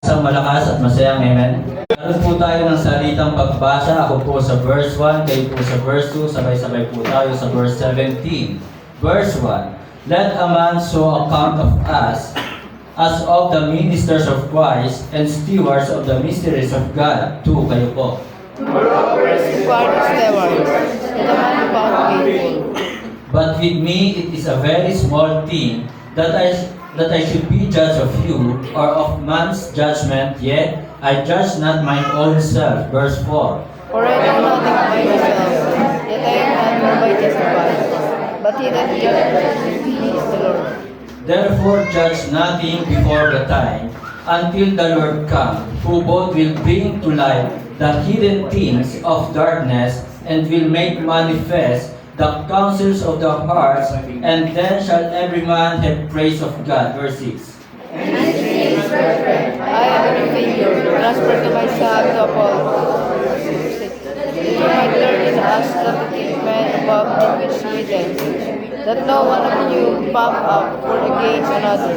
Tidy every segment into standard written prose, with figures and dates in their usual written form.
Isang malakas at masayang amen. Meron po tayo ng salitang pagbasa. Ako po sa verse 1, kayo po sa verse 2, sabay-sabay po tayo sa verse 17. Verse 1, let a man so account of us as of the ministers of Christ and stewards of the mysteries of God. 2, kayo po. Moreover, steward of stewards, that a man found faithful. But with me it is a very small thing that I should be judge of you, or of man's judgment, yet I judge not mine own self. Verse 4. For I know nothing of myself, yet I am not hereby justified. But he that judges me is the Lord. Therefore judge nothing before the time, until the Lord come, who both will bring to light the hidden things of darkness, and will make manifest the counsels of the hearts, and then shall every man have praise of God. Verse 6. And his name is perfect. I am a figure, transferred to my son to Apollo. That you might learn in us that to keep men above in which written, that no one of you puff up for against another.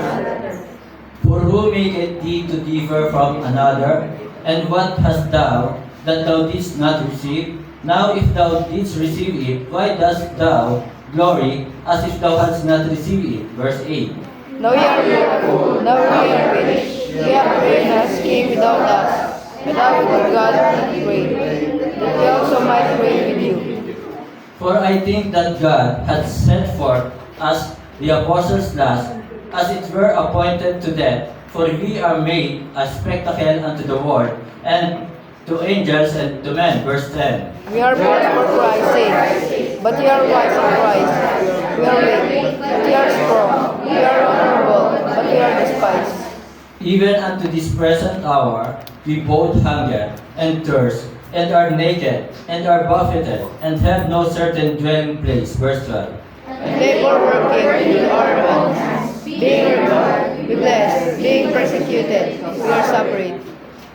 For who maketh thee to differ from another? And what hast thou that thou didst not receive? Now if thou didst receive it, why dost thou glory as if thou hadst not received it? Verse 8. Now ye are full, now we are rich. Ye have prayed us came without us, but I would God that prayed, that we also might pray with you. For I think that God hath sent forth us the apostles last, as it were appointed to death, for we are made a spectacle unto the world, and to angels and to men. Verse 10. We are born for Christ's sake, but ye are wise in Christ. We are weak, but ye are strong. We are honorable, but ye are despised. Even unto this present hour we both hunger and thirst, and are naked, and are buffeted, and have no certain dwelling place. Verse 12. And labor working with our own hands, being rewarded, we bless, being persecuted, we are suffering.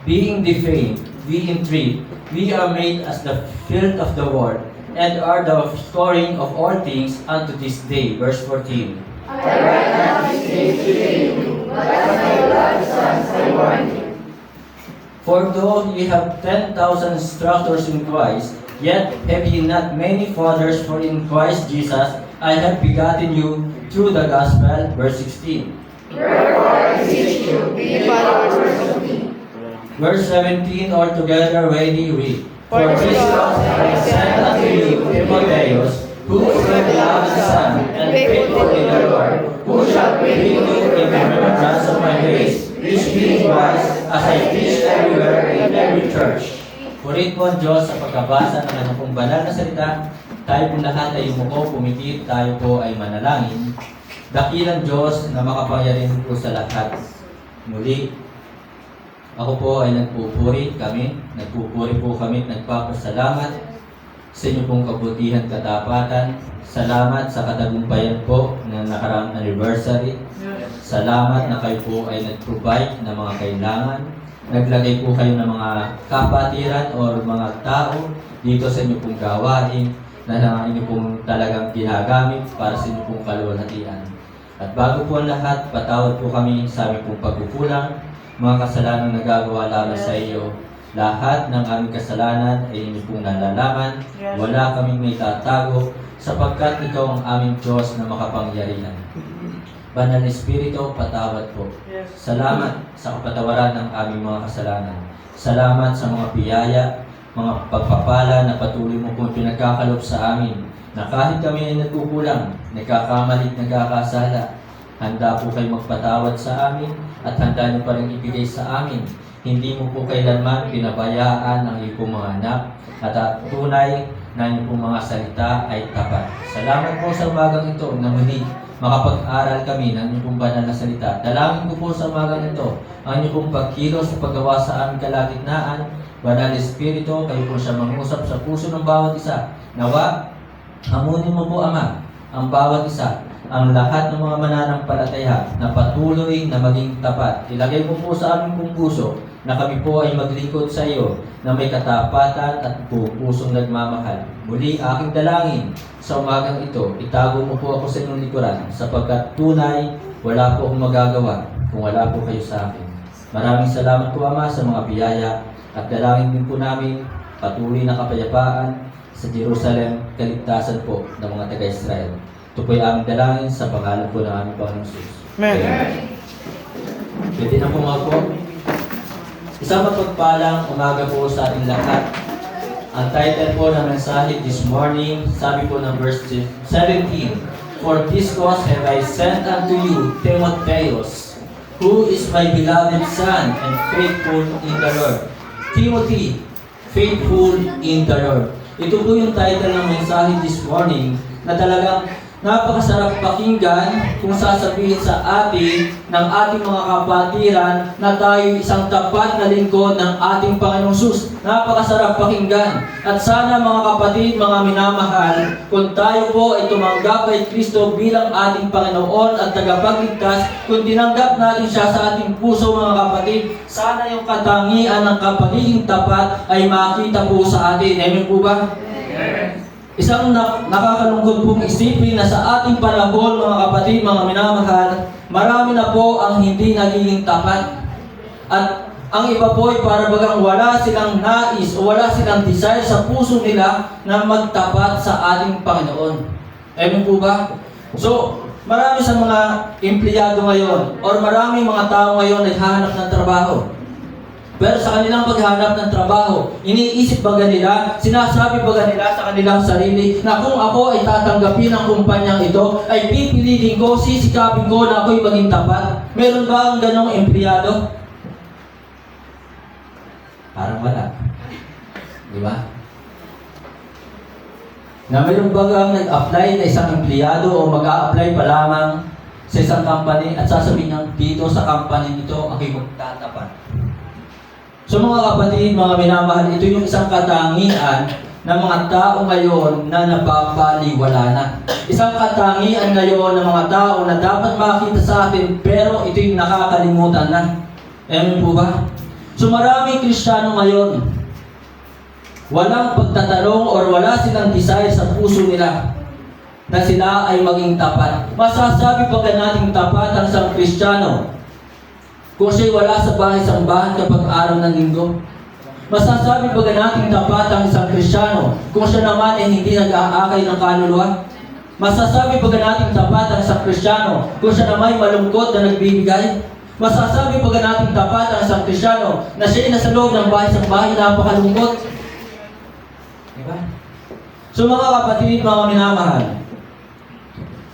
Being defamed, we entreat, we are made as the filth of the world, and are the storing of all things unto this day. Verse 14. I write not these things to you, but as my beloved sons I warn you. For though ye have 10,000 instructors in Christ, yet have ye not many fathers, for in Christ Jesus I have begotten you through the gospel. Verse 16. Wherefore I beseech you, be followers of me. Verse 17, altogether ready read. For For this this cause cause I send unto you Timotheus, who is my beloved son, and faithful in the Lord, who shall bring you in remembrance of my grace, which being wise, as I teach everywhere in every church. Purihin po ang Diyos sa pagkabasa ng kanyang pong banal na salita. Tayo po lahat ay umuko, pumikit, tayo po ay manalangin. Dakilang Diyos na makapangyarihan po sa lahat. Muli, ako po ay nagpupuri po kami at nagpapasalamat sa inyo pong kabutihan, katapatan. Salamat sa katagumpayan po ng nakaraang anniversary. Salamat na kayo po ay nag-provide ng mga kailangan. Naglagay po kayo ng mga kapatiran o mga tao dito sa inyo pong gawain na inyo pong talagang ginagamit para sa inyo pong kaluwalhatian. At bago po ang lahat, patawad po kami sa aming pong pagkukulang, mga kasalanang nagagawa lamang sa iyo. Lahat ng aming kasalanan ay inyo pong nalalaman. Wala kaming may tatago, sapagkat ikaw ang aming Diyos na makapangyarihan. Banal na Espiritu, patawad po. Salamat sa kapatawaran ng aming mga kasalanan. Salamat sa mga biyaya, mga pagpapala na patuloy mo pong pinagkakalob sa amin, na kahit kami ay nagkukulang, nagkakamali, nagkakasala, handa po kayo magpatawad sa amin at handa niyo pa rin ibigay sa amin. Hindi mo po kailanman pinabayaan ang iyong mga anak at tunay na iyong pong mga salita ay tapat. Salamat po sa umagang ito na muli makapag-aral kami ng inyong pong banal na salita. Dalangin ko po sa umagang ito ang inyong pong pagkilos sa paggawa sa aming kalagitnaan. Banal na Espiritu, kayo po siya mangusap sa puso ng bawat isa. Nawa, hamunin mo po, Ama, ang bawat isa, ang lahat ng mga mananampalataya na patuloy na maging tapat. Ilagay mo po sa aming pong puso na kami po ay maglingkod sa iyo na may katapatan at pusong nagmamahal. Muli, aking dalangin sa umagang ito, itago mo po ako sa inyong likuran sapagkat tunay, wala po akong magagawa kung wala po kayo sa akin. Maraming salamat po, Ama, sa mga biyaya at dalangin din po namin patuloy na kapayapaan sa Jerusalem, kaligtasan po ng mga taga-Israel. Ito po yung aming dalangin sa pangalan po ng aming Panginoong Jesus. Amen. Pwede na po mga po. Isang mapagpalang umaga po sa ating lahat. Ang title po ng mensahe this morning, sabi po ng verse 17, "For this cause have I sent unto you Timotheus, who is my beloved son and faithful in the Lord." Timothy, faithful in the Lord. Ito po yung title ng mensahe this morning na talagang napakasarap pakinggan kung sasabihin sa atin ng ating mga kapatiran na tayo isang tapat na lingkod ng ating Panginoong Sus. Napakasarap pakinggan. At sana mga kapatid, mga minamahal, kung tayo po ay tumanggap kay Kristo bilang ating Panginoon at tagapagligtas, kung tinanggap natin siya sa ating puso mga kapatid, sana yung katangian ng kapatiding tapat ay makita po sa atin. Amen po ba? Isang nakakalungkot pong isipin na sa ating panahon, mga kapatid, mga minamahal, marami na po ang hindi nagiging tapat. At ang iba po ay para bagang wala silang nais o wala silang desire sa puso nila na magtapat sa ating Panginoon. Amen po ba? So, marami sa mga empleyado ngayon or marami mga tao ngayon naghahanap ng trabaho. Pero sa kanilang paghanap ng trabaho, iniisip ba nila, sinasabi ba nila sa kanilang sarili na kung ako ay tatanggapin ang kumpanyang ito, ay pipiliin ko, sisikapin ko na ako'y maging tapat? Meron ba ang ganong empleyado? Parang wala. Di ba? Na meron ba ang nag-apply na isang empleyado o mag-a-apply pa lamang sa isang company at sasabihin niya, dito sa company nito, ako'y magtatapat. So mga kapatid, mga minamahal, ito yung isang katangian ng mga tao ngayon na napapaliwala na. Isang katangian ngayon ng mga tao na dapat makita sa atin, pero ito yung nakakalimutan na. Amen po ba? So maraming Kristiyano ngayon, walang pagtatanong or wala silang desire sa puso nila na sila ay maging tapat. Masasabi pa ka nating tapat ang isang Kristiyano kung siya'y wala sa bahay sambahan kapag araw ng linggo? Masasabi ba nating tapat ang isang Kristiyano kung siya naman ay hindi nag-aakay ng kaluluwa? Masasabi ba nating tapat ang isang Kristiyano kung siya naman ay malungkot na nagbibigay? Masasabi ba nating tapat ang isang Kristiyano na siya'y nasa loob ng bahay sambahan napakalungkot? Diba? So mga kapatid, mga minamahal,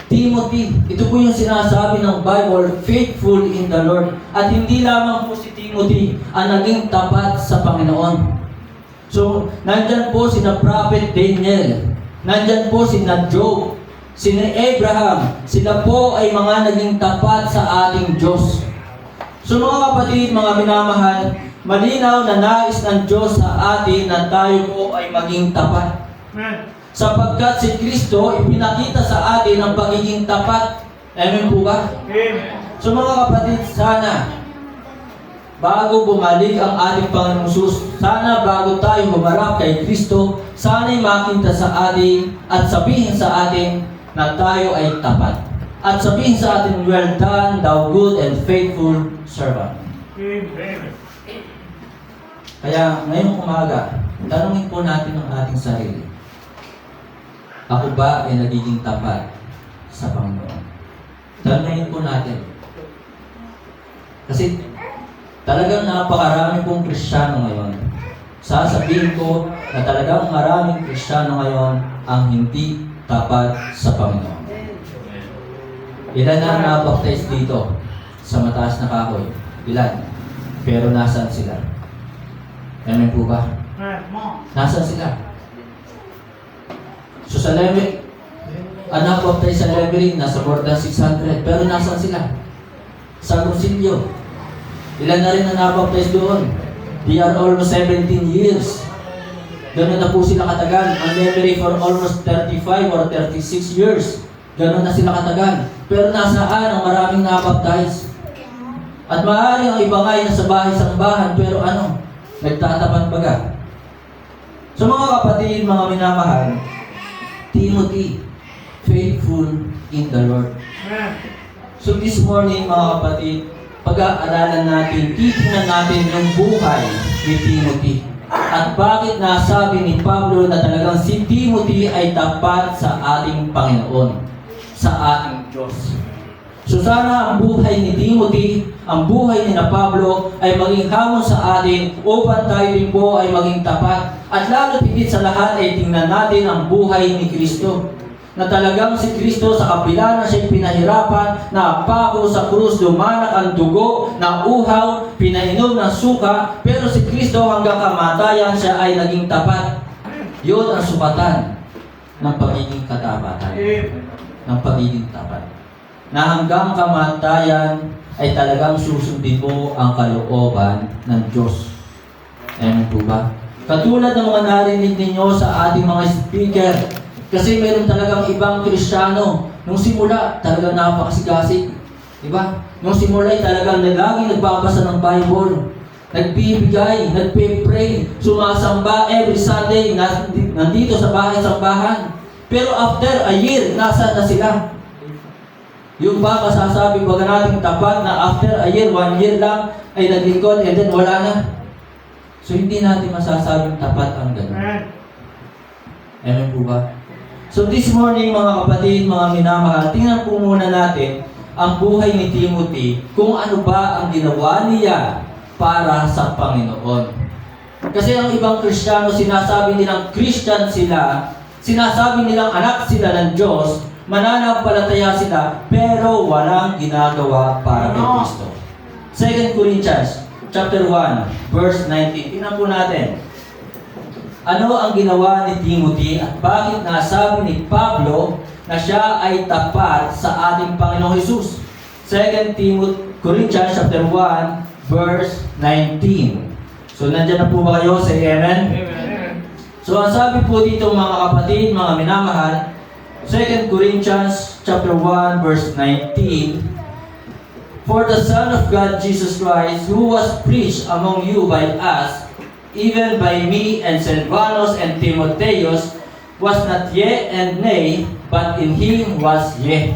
Timothy, ito po yung sinasabi ng Bible, faithful in the Lord. At hindi lamang po si Timothy ang naging tapat sa Panginoon. So, nandyan po si na Prophet Daniel, nandyan po si na Job, si na Abraham, sila po ay mga naging tapat sa ating Diyos. So mga kapatid, mga minamahal, malinaw na nais ng Diyos sa atin na tayo po ay maging tapat. Sapagkat si Kristo ipinakita sa atin ang pagiging tapat. Amen po ba? Amen. So mga kapatid, sana bago bumalik ang ating Panginoong Jesus, sana bago tayo humarap kay Kristo, sana'y makita sa atin at sabihin sa atin na tayo ay tapat. At sabihin sa atin, well done, thou good and faithful servant. Amen. Kaya ngayong umaga, tanungin po natin ang ating sarili. Ako ba ay nagiging tapat sa Panginoon? Tanungin po natin. Kasi talagang napakarami pong Kristiyano ngayon. Sasabihin ko na talagang maraming Kristiyano ngayon ang hindi tapat sa Panginoon. Ilan na nabaptize dito sa mataas na kahoy? Ilan? Pero nasaan sila? Amen po ba? Nasaan sila? So sa level, anak baptize sa leveling, nasa more than 600. Pero nasaan sila? Sa Rosilio. Ilan na rin ang nabaptize doon? They are almost 17 years. Ganoon na po sila katagal. Ang leveling for almost 35 or 36 years. Ganoon na sila katagal. Pero nasaan ang maraming nabaptize? At maaaring ang iba nga ay nasa bahay-sambahan, pero ano? Nagtatapat baga. So mga kapatid, mga minamahal, Timothy, faithful in the Lord. So this morning, mga kapatid, pag-aaralan natin, titingnan natin yung buhay ni Timothy. At bakit nasabi ni Pablo na talagang si Timothy ay tapat sa ating Panginoon, sa ating Diyos. So sana ang buhay ni Timothy, ang buhay ni na Pablo ay maging hamon sa atin upang tayo din po ay maging tapat. At lalo higit sa lahat ay tingnan natin ang buhay ni Kristo. Na talagang si Kristo sa kabila na siya'y pinahirapan, na pako sa krus, dumanak ang dugo, na uhaw, pinainom ng suka, pero si Kristo hanggang kamatayan siya ay naging tapat. Yun ang sukatan ng pagiging katapatan. Ng pagiging tapat. Na hanggang kamatayan ay talagang susundin mo ang kalooban ng Diyos. Amen po ba? Katulad ng mga narinig ninyo sa ating mga speaker, kasi mayroon talagang ibang Kristiyano, nung simula talagang napakasigasig. Diba? Nung simula ay talagang laging nagbabasa ng Bible, nagbibigay, nagpe-pray, sumasamba every Sunday, nandito sa bahay-sambahan. Pero after a year, nasa na sila? Yung ba masasabi ba natin tapat na after a year, 1 year lang ay naglingkod and then wala na? So hindi natin masasabing tapat ang gano'n. Amen po ba? So this morning mga kapatid, mga minamahal, tingnan po muna natin ang buhay ni Timothy, kung ano ba ang ginawa niya para sa Panginoon. Kasi ang ibang Kristiyano, sinasabi nilang Christian sila, sinasabi nilang anak sila ng Diyos, mananampalataya sila, pero walang ginagawa para kay Kristo. 2 Corinthians chapter 1, verse 19. Tingnan po natin. Ano ang ginawa ni Timothy at bakit nasabi ni Pablo na siya ay tapat sa ating Panginoong Hesus? 2 Corinthians chapter 1, verse 19. So, nandiyan na po ba kayo? Say amen? Amen. So, ang sabi po dito mga kapatid, mga minamahal, 2 Corinthians chapter 1, verse 19, For the Son of God, Jesus Christ, who was preached among you by us, even by me and Silvanus and Timotheus, was not yea and nay, but in him was yea.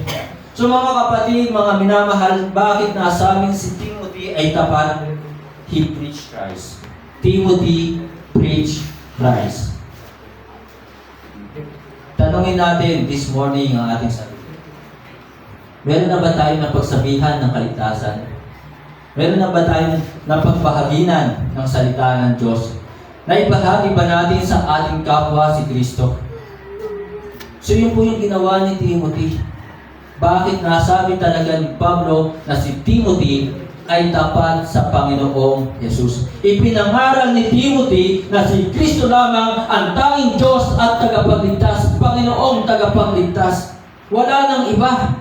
So mga kapatid, mga minamahal, bakit nasabing si Timothy ay tapat? He preached Christ. Timothy preached Christ. Tanungin natin this morning ang ating sarili. Meron na ba tayo napagsabihan ng kaligtasan? Meron na ba tayo napagbahaginan ng salita ng Diyos? Naibahagi ba natin sa ating kapwa si Kristo? So yun po yung ginawa ni Timothy. Bakit nasabi talaga ni Pablo na si Timothy ay tapat sa Panginoong Yesus? Ipinangaral ni Timothy na si Kristo lamang ang tanging Diyos at tagapagligtas, Panginoong tagapagligtas. Wala nang iba.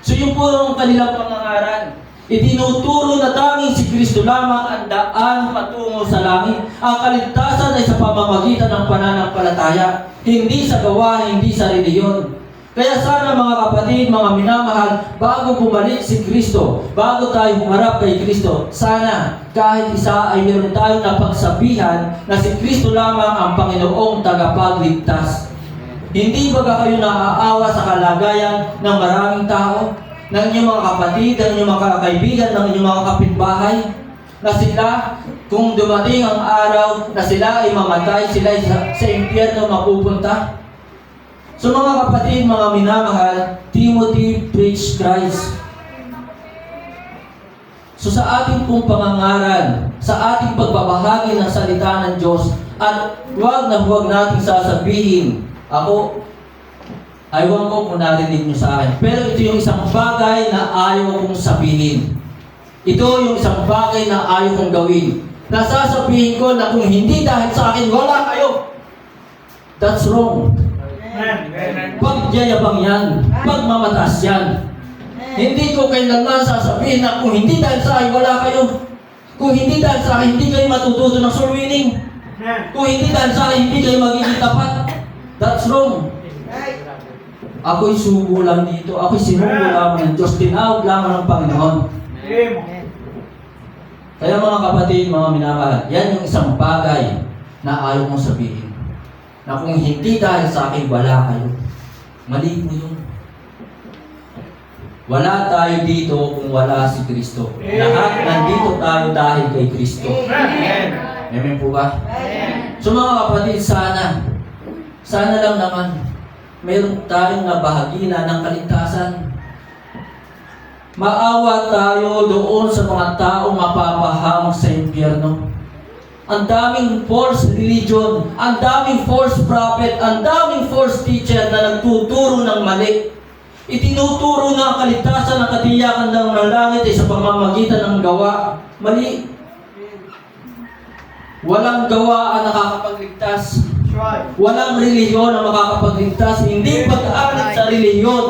So yung puro kanilang pangangaral. Itinuturo na tanging si Kristo lamang ang daan patungo sa langit. Ang kaligtasan ay sa pamamagitan ng pananampalataya, hindi sa gawa, hindi sa reliyon. Kaya sana mga kapatid, mga minamahal, bago bumalik si Kristo, bago tayo humarap kay Kristo, sana kahit isa ay meron tayong napagsabihan na si Kristo lamang ang Panginoong tagapagligtas. Hindi ba kayo naaawa sa kalagayan ng maraming tao? Ng inyong mga kapatid, ng inyong mga kaibigan, ng inyong mga kapitbahay, na sila, kung dumating ang araw na sila ay mamatay, sila ay sa impyerno mapupunta. So mga kapatid, mga minamahal, Timothy preached Christ. So sa ating pong pangangaral, sa ating pagbabahagi ng salita ng Diyos, at huwag na huwag nating sasabihin, ako, aywan ko kung narinig nyo sa akin. Pero ito yung isang bagay na ayaw kong sabihin. Ito yung isang bagay na ayaw kong gawin. Nasasabihin ko na kung hindi dahil sa akin, wala kayo. That's wrong. Pagyayabang yan. Pagmamataas yan. Hindi ko kailanman sasabihin na kung hindi dahil sa akin, wala kayo. Kung hindi dahil sa akin, hindi kayo matututo ng soul winning. Kung hindi dahil sa akin, hindi kayo magiging tapat. That's wrong. Ako'y sugo lang dito. Ako'y sinugo lamang ng Diyos. Tinawag lamang ng Panginoon. Kaya mga kapatid, mga minamahal, yan yung isang bagay na ayaw mong sabihin. Na kung hindi dahil sa akin, wala kayo. Mali po yun. Wala tayo dito kung wala si Kristo. Lahat nandito tayo dahil kay Kristo. Amen po ba? So mga kapatid, sana lang naman mayroon tayong nabahagina ng kaligtasan. Maawa tayo doon sa mga taong mapapahamak sa impyerno. Ang daming false religion, ang daming false prophet, ang daming false teacher na nagtuturo ng mali. Itinuturo na ang kaligtasan ng katiyakan ng langit ay sa pamamagitan ng gawa. Mali. Walang gawa ang nakakapagligtas. Walang relihiyon ang makakapagligtas. Hindi pag-aalit sa relihiyon.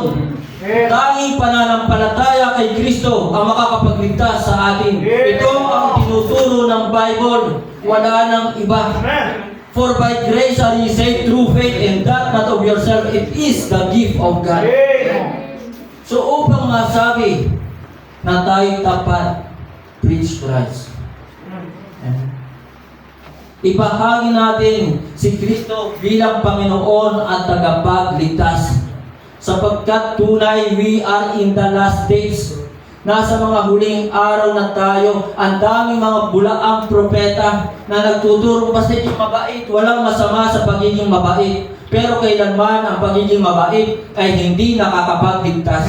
Tanging pananampalataya kay Kristo ang makakapagligtas sa atin. Ito ang tinuturo ng Bible. Wala nang iba. For by grace are ye saved through faith, and that not of yourself, it is the gift of God. So upang masabi na tayo tapat, preach Christ. Ibahagi natin si Kristo bilang Panginoon at tagapagligtas. Sapagkat tunay we are in the last days. Nasa mga huling araw na tayo. Ang daming mga bulaang propeta na nagtuturo basta yung mabait. Walang masama sa pagiging mabait. Pero kailanman ang pagiging mabait ay hindi nakakapagligtas.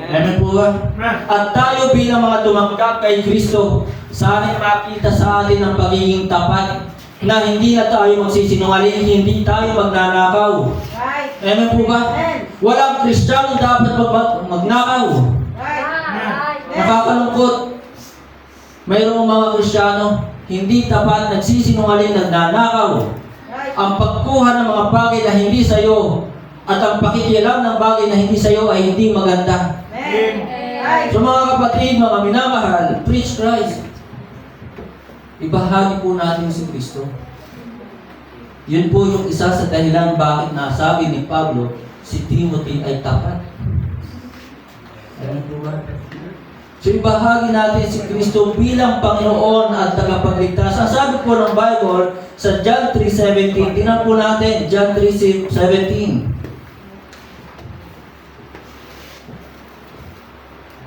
Amen po ba? At tayo bilang mga tumanggap kay Kristo, sana'y makita sa atin ang pagiging tapat na hindi na tayo magsisinungaling, hindi tayo magnanakaw. Amen po ba? Walang Kristiyano dapat magnakaw. Nakakalungkot. Mayroong mga Kristiyano, hindi tapat, nagsisinungaling, nagnanakaw. Ang pagkuha ng mga bagay na hindi sa iyo at ang pakikialam ng bagay na hindi sa iyo ay hindi maganda. So mga kapatid, mga minamahal, preach Christ. Ibahagi po natin si Kristo. Yun po yung isa sa dahilan bakit nasabi ni Pablo, si Timothy ay tapat. Alam po ba? So ibahagi natin si Kristo bilang Panginoon at tagapagligtas. Ang sabi po ng Bible sa John 3:17, tingnan po natin, John 3:17.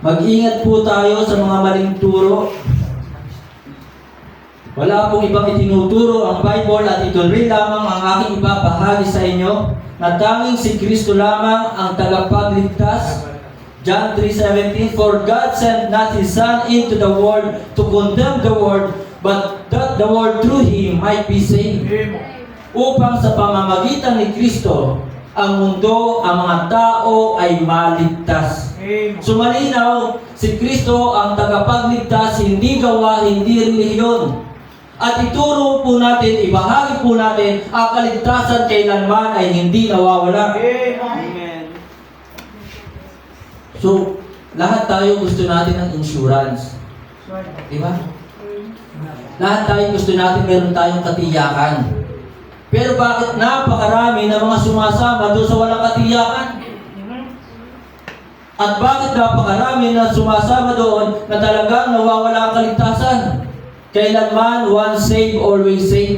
Mag-ingat po tayo sa mga maling turo. Wala pong ibang itinuturo ang Bible at ito rin lamang ang aking ibabahagi sa inyo na tanging si Kristo lamang ang tagapagligtas. John 3:17, for God sent not His Son into the world to condemn the world, but that the world through Him might be saved. Upang sa pamamagitan ni Kristo, ang mundo, ang mga tao ay maligtas. So malinaw, si Kristo ang tagapagligtas, hindi gawa, hindi relihiyon. At ituro po natin, ibahagi po natin, ang kaligtasan kailanman ay hindi nawawala. Amen. So, lahat tayo gusto natin ng insurance. Diba? Lahat tayo gusto natin meron tayong katiyakan. Pero bakit napakarami na mga sumasama doon sa walang katiyakan? At bakit napakarami na sumasama doon na talagang nawawala ang kaligtasan? Kailanman, once saved, always saved.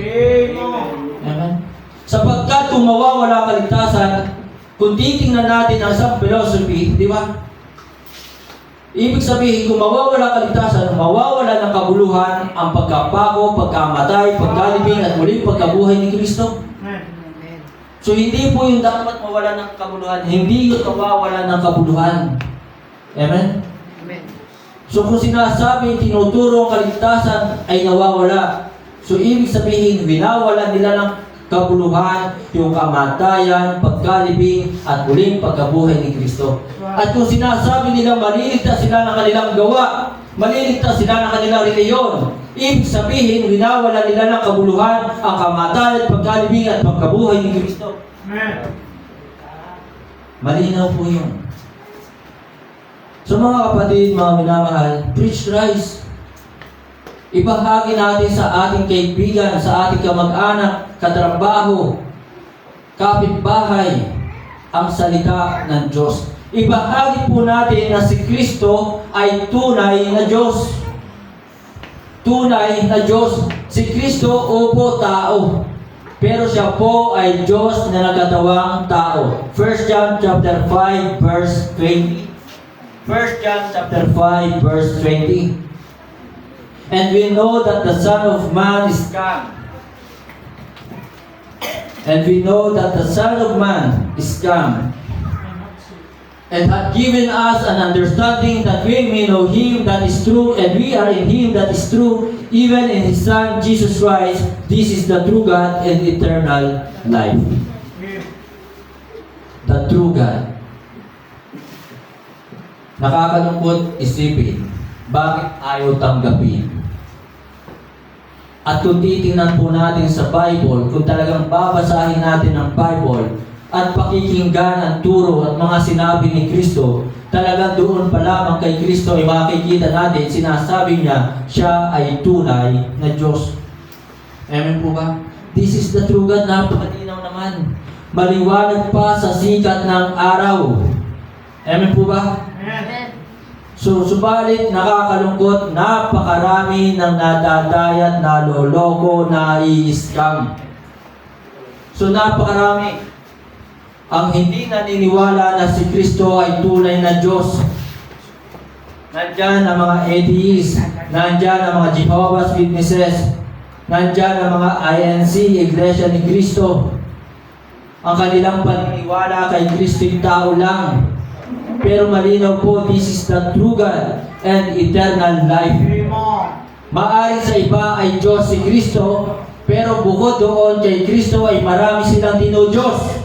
Amen. Sapagkat kung mawawala ang kaligtasan, kung titingnan natin ang isang philosophy, di ba? Ibig sabihin, kung mawawala ang kaligtasan, mawawala ng kabuluhan ang pagkapako, pagkamatay, pagkalibing, at muling pagkabuhay ni Kristo. So hindi po yung dapat mawala ng kabuluhan, hindi yung mawawala ng kabuluhan. Amen? Amen. So kung sinasabi, tinuturo ang kaligtasan ay nawawala. So ibig sabihin, winawala nila ng kabuluhan, yung kamatayan, pagkalibing, at muling pagkabuhay ni Kristo. At kung sinasabi nila, maliligtas sila ng kanilang gawa, maliligtas sila ng kanilang reliyon, ibig sabihin, winawala nila ng kabuluhan, ang kamatayan, pagkalibing, at pagkabuhay ni Kristo. Malinaw po yun. So mga kapatid, mga minamahal, preach Christ. Ibahagi natin sa ating kaibigan, sa ating kamag-anak, katrabaho, kapitbahay, ang salita ng Diyos. Ibahagi po natin na si Kristo ay tunay na Diyos. Tunay na Diyos. Si Kristo, opo, tao. Pero siya po ay Diyos na nagkatawang tao. 1 John chapter 5, verse 20. 1 John chapter 5, verse 20. And we know that the Son of Man is come. And we know that the Son of Man is come, and hath given us an understanding that we may know Him that is true, and we are in Him that is true, even in His Son Jesus Christ. This is the true God and eternal life. The true God. Nakakalungkot isipin, bakit ayaw tanggapin? At kung titingnan po natin sa Bible, kung talagang babasahin natin ang Bible at pakikinggan ang turo at mga sinabi ni Kristo, talagang doon pa lamang kay Kristo ay makikita natin, sinasabi niya, siya ay tunay na Diyos. Amen po ba? This is the true God. Napakalinaw naman. Maliwanag pa sa sikat ng araw. Amen po ba? Amen. So, subalit nakakalungkot, napakarami ng nadadayat, naloloko, nai-scam. So, napakarami ang hindi naniniwala na si Kristo ay tunay na Diyos. Nandyan ang mga atheists, nandyan ang mga Jehovah's Witnesses, nandyan ang mga INC, Iglesia ni Kristo. Ang kanilang paniniwala kay Kristo yung tao lang. Pero malinaw po, this is the true God and eternal life. Maaring sa iba ay Diyos si Kristo, pero bukod doon kay Kristo ay marami silang dinodiyos.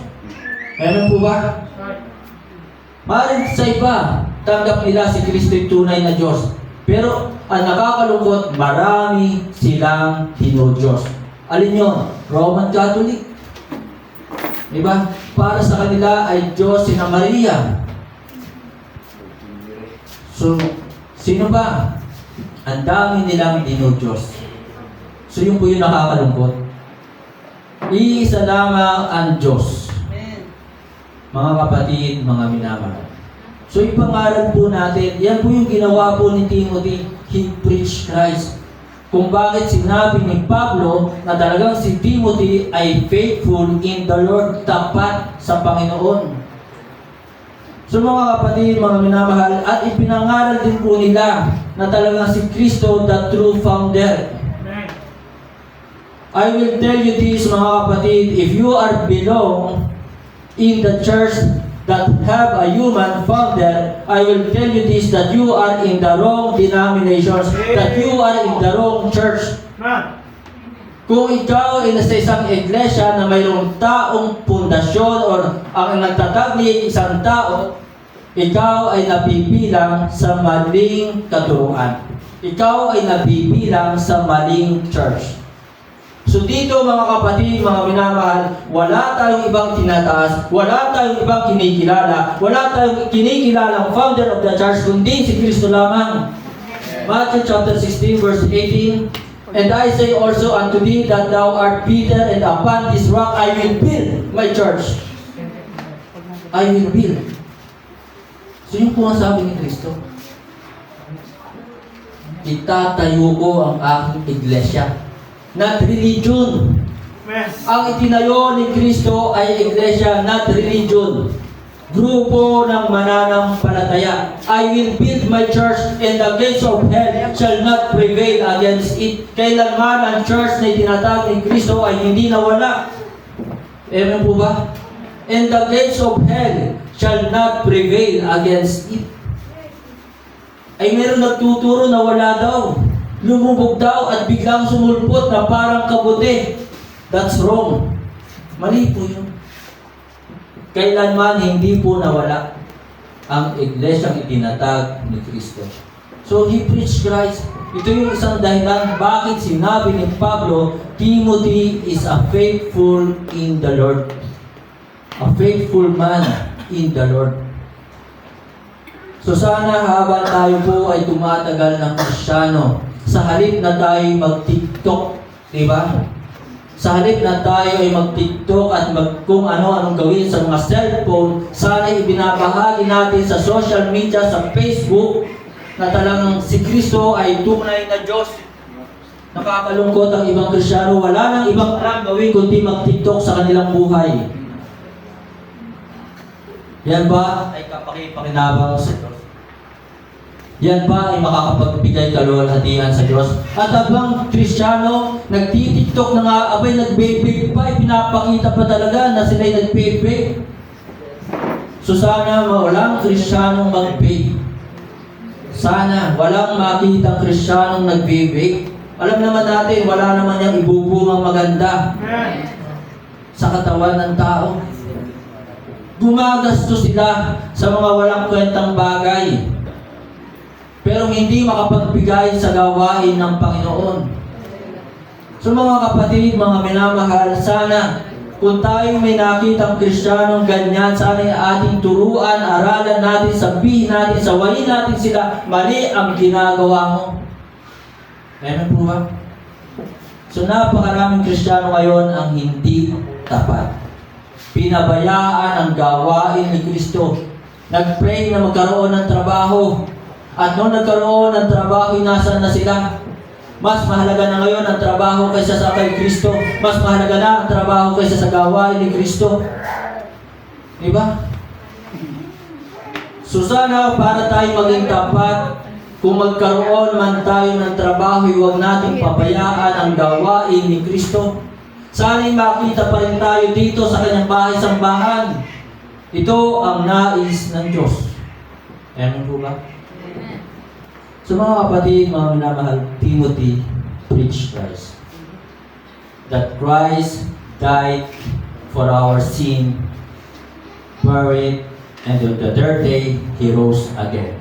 Amen po ba? Maaring sa iba, tanggap nila si Kristo yung tunay na Diyos. Pero ang nakakalungkot, marami silang dinodiyos. Alin yun? Roman Catholic. Diba? Para sa kanila ay Diyos si Maria. So, sino ba? Ang dami nilang dinodiyos. So, yun po yung nakakalungkot. Iisa lamang ang Diyos. Mga kapatid, mga minamahal. So, ipangaral po natin, yan po yung ginawa po ni Timothy, he preached Christ. Kung bakit sinabi ni Pablo na talagang si Timothy ay faithful in the Lord, tapat sa Panginoon. So mga kapatid, mga minamahal, at ipinangaral din po nila na talagang si Kristo, the true founder. I will tell you this, mga kapatid, if you are belong in the church that have a human founder, I will tell you this, that you are in the wrong denominations, that you are in the wrong church. Kung ikaw ay nasa isang iglesia na mayroong taong pundasyon or ang nagtatagli isang tao, ikaw ay nabibilang sa maling katuruan. Ikaw ay nabibilang sa maling church. So dito mga kapatid, mga minamahal, wala tayong ibang tinataas, wala tayong ibang kinikilala, wala tayong kinikilalang founder of the church, kundi si Kristo lamang. Matthew chapter 16 verse 18, and I say also unto thee that thou art Peter, and upon this rock I will build my church. I will build. So yun po ang sabi ni Kristo. Itatayo ko ang aking iglesia. Not religion. Ang itinayo ni Kristo ay iglesia, not religion. Grupo ng mananampalataya. I will build my church, and the gates of hell shall not prevail against it. Kailanman ang church na itinatag ni Kristo ay hindi nawala. Amen po ba? And the gates of hell shall not prevail against it. Ay meron nagtuturo na wala daw. Lumubog daw at biglang sumulpot na parang kabuti. That's wrong. Mali po yun. Kailanman hindi po nawala ang iglesyang itinatag ni Kristo. So he preached Christ. Ito yung isang dahilan bakit sinabi ni Pablo, Timothy is a faithful in the Lord. A faithful man in the Lord. So sana habang tayo po ay tumatagal ng Kristyano, sa halip na tayo mag-TikTok, di ba? Sa halip na tayo ay mag-TikTok at kung ano-anong gawin sa mga cellphone, sana ibinabahagi natin sa social media, sa Facebook, na talagang si Kristo ay tunay na Diyos. Nakakalungkot ang ibang Kristyano, wala nang ibang alam gawin kundi mag-TikTok sa kanilang buhay. Yan ba ay kapakipakinabang sa Diyos? Yan ba ay makakapagbigay kaluwalhatian sa Diyos? At habang Kristiyano, nagtitiktok na nga, abay nagbe-bake pa, pinapakita pa talaga na sila'y nagbe-bake. So sana walang Kristiyanong mag-bake. Sana walang makitang Kristiyanong nagbe-bake. Alam naman natin, wala naman yung ibubungang maganda sa katawan ng tao. Gumagasto sila sa mga walang kwentang bagay, pero hindi makapagbigay sa gawain ng Panginoon. So mga kapatid, mga minamahal, sana kung tayo may nakitang Kristiyanong ganyan, sana yung ating turuan, aralan natin, sabihin natin, sawayin natin sila, mali ang ginagawa mo. Amen po ba? So napakaraming Kristiyano ngayon ang hindi tapat. Pinabayaan ang gawain ni Kristo. Nag-pray na magkaroon ng trabaho. At nung nagkaroon ng trabaho, nasaan na sila? Mas mahalaga na ngayon ang trabaho kaysa sa kay Kristo. Mas mahalaga na ang trabaho kaysa sa gawain ni Kristo. Diba? So sana para tayo maging tapat, kung magkaroon man tayo ng trabaho, huwag nating pabayaan ang gawain ni Kristo. Sana'y makita pa rin tayo dito sa kanyang bahay-sambahan. Ito ang nais ng Diyos. Amen po ba? So mga kapatid, mga minamahal, Timothy, preach Christ. That Christ died for our sin, buried, and on the third day, He rose again.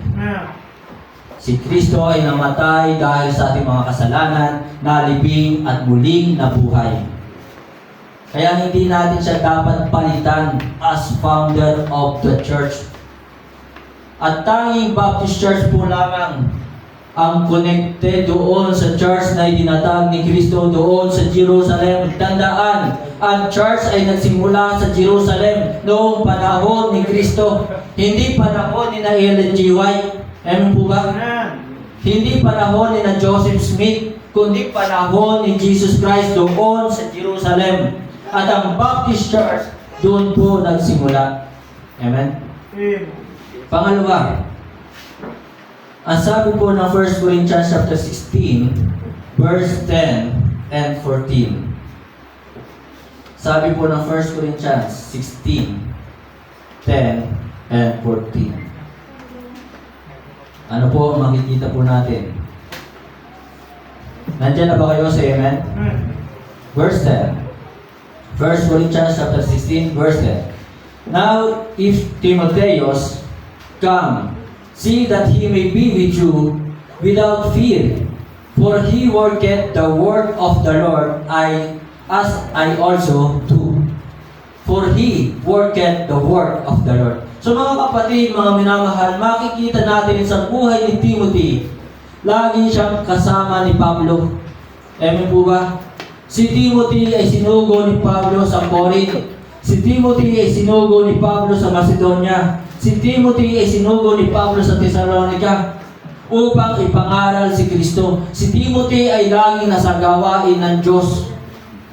Si Kristo ay namatay dahil sa ating mga kasalanan, nalibing at muling nabuhay. Kaya hindi natin siya dapat palitan as founder of the church. At tanging Baptist Church po lamang ang connected doon sa church na itinatag ni Kristo doon sa Jerusalem. Tandaan, ang church ay nagsimula sa Jerusalem noong panahon ni Kristo. Hindi panahon ni na Ellen G. White. Amen po ba? Hindi panahon ni na Joseph Smith, kundi panahon ni Jesus Christ doon sa Jerusalem. At ang Baptist Church doon po nagsimula. Amen? Pangalawa, ang sabi po ng 1 Corinthians chapter 16, verse 10 and 14. Sabi po ng 1 Corinthians 16, 10 and 14. Ano po ang makikita po natin? Nandiyan na ba kayo sa Amen? Verse 10. 1 Corinthians chapter 16, verse 10. Now, if Timotheus come, see that he may be with you without fear, for he worketh the work of the Lord, as I also do. For he worketh the work of the Lord. So mga kapatid, mga minamahal, makikita natin sa buhay ni Timothy, lagi siyang kasama ni Pablo. Amen po ba? Si Timothy ay sinugo ni Pablo sa Corinth. Si Timothy ay sinugo ni Pablo sa Macedonia. Si Timothy ay sinugo ni Pablo sa Thessalonica upang ipangaral si Kristo. Si Timothy ay laging nasa gawain ng Diyos.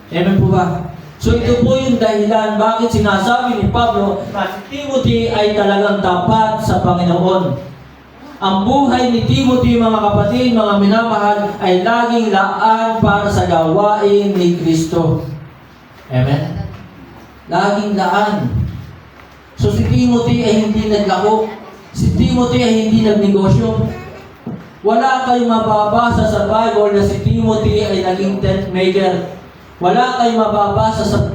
Amen po ba? So ito po yung dahilan bakit sinasabi ni Pablo na si Timothy ay talagang tapat sa Panginoon. Ang buhay ni Timothy, mga kapatid, mga minamahal, ay laging laan para sa gawain ni Kristo. Amen? Laging laan. So si Timothy ay hindi naglako. Si Timothy ay hindi nagnegosyo. Wala kayong mababasa sa Bible na si Timothy ay naging tent maker. Wala kayong mababasa sa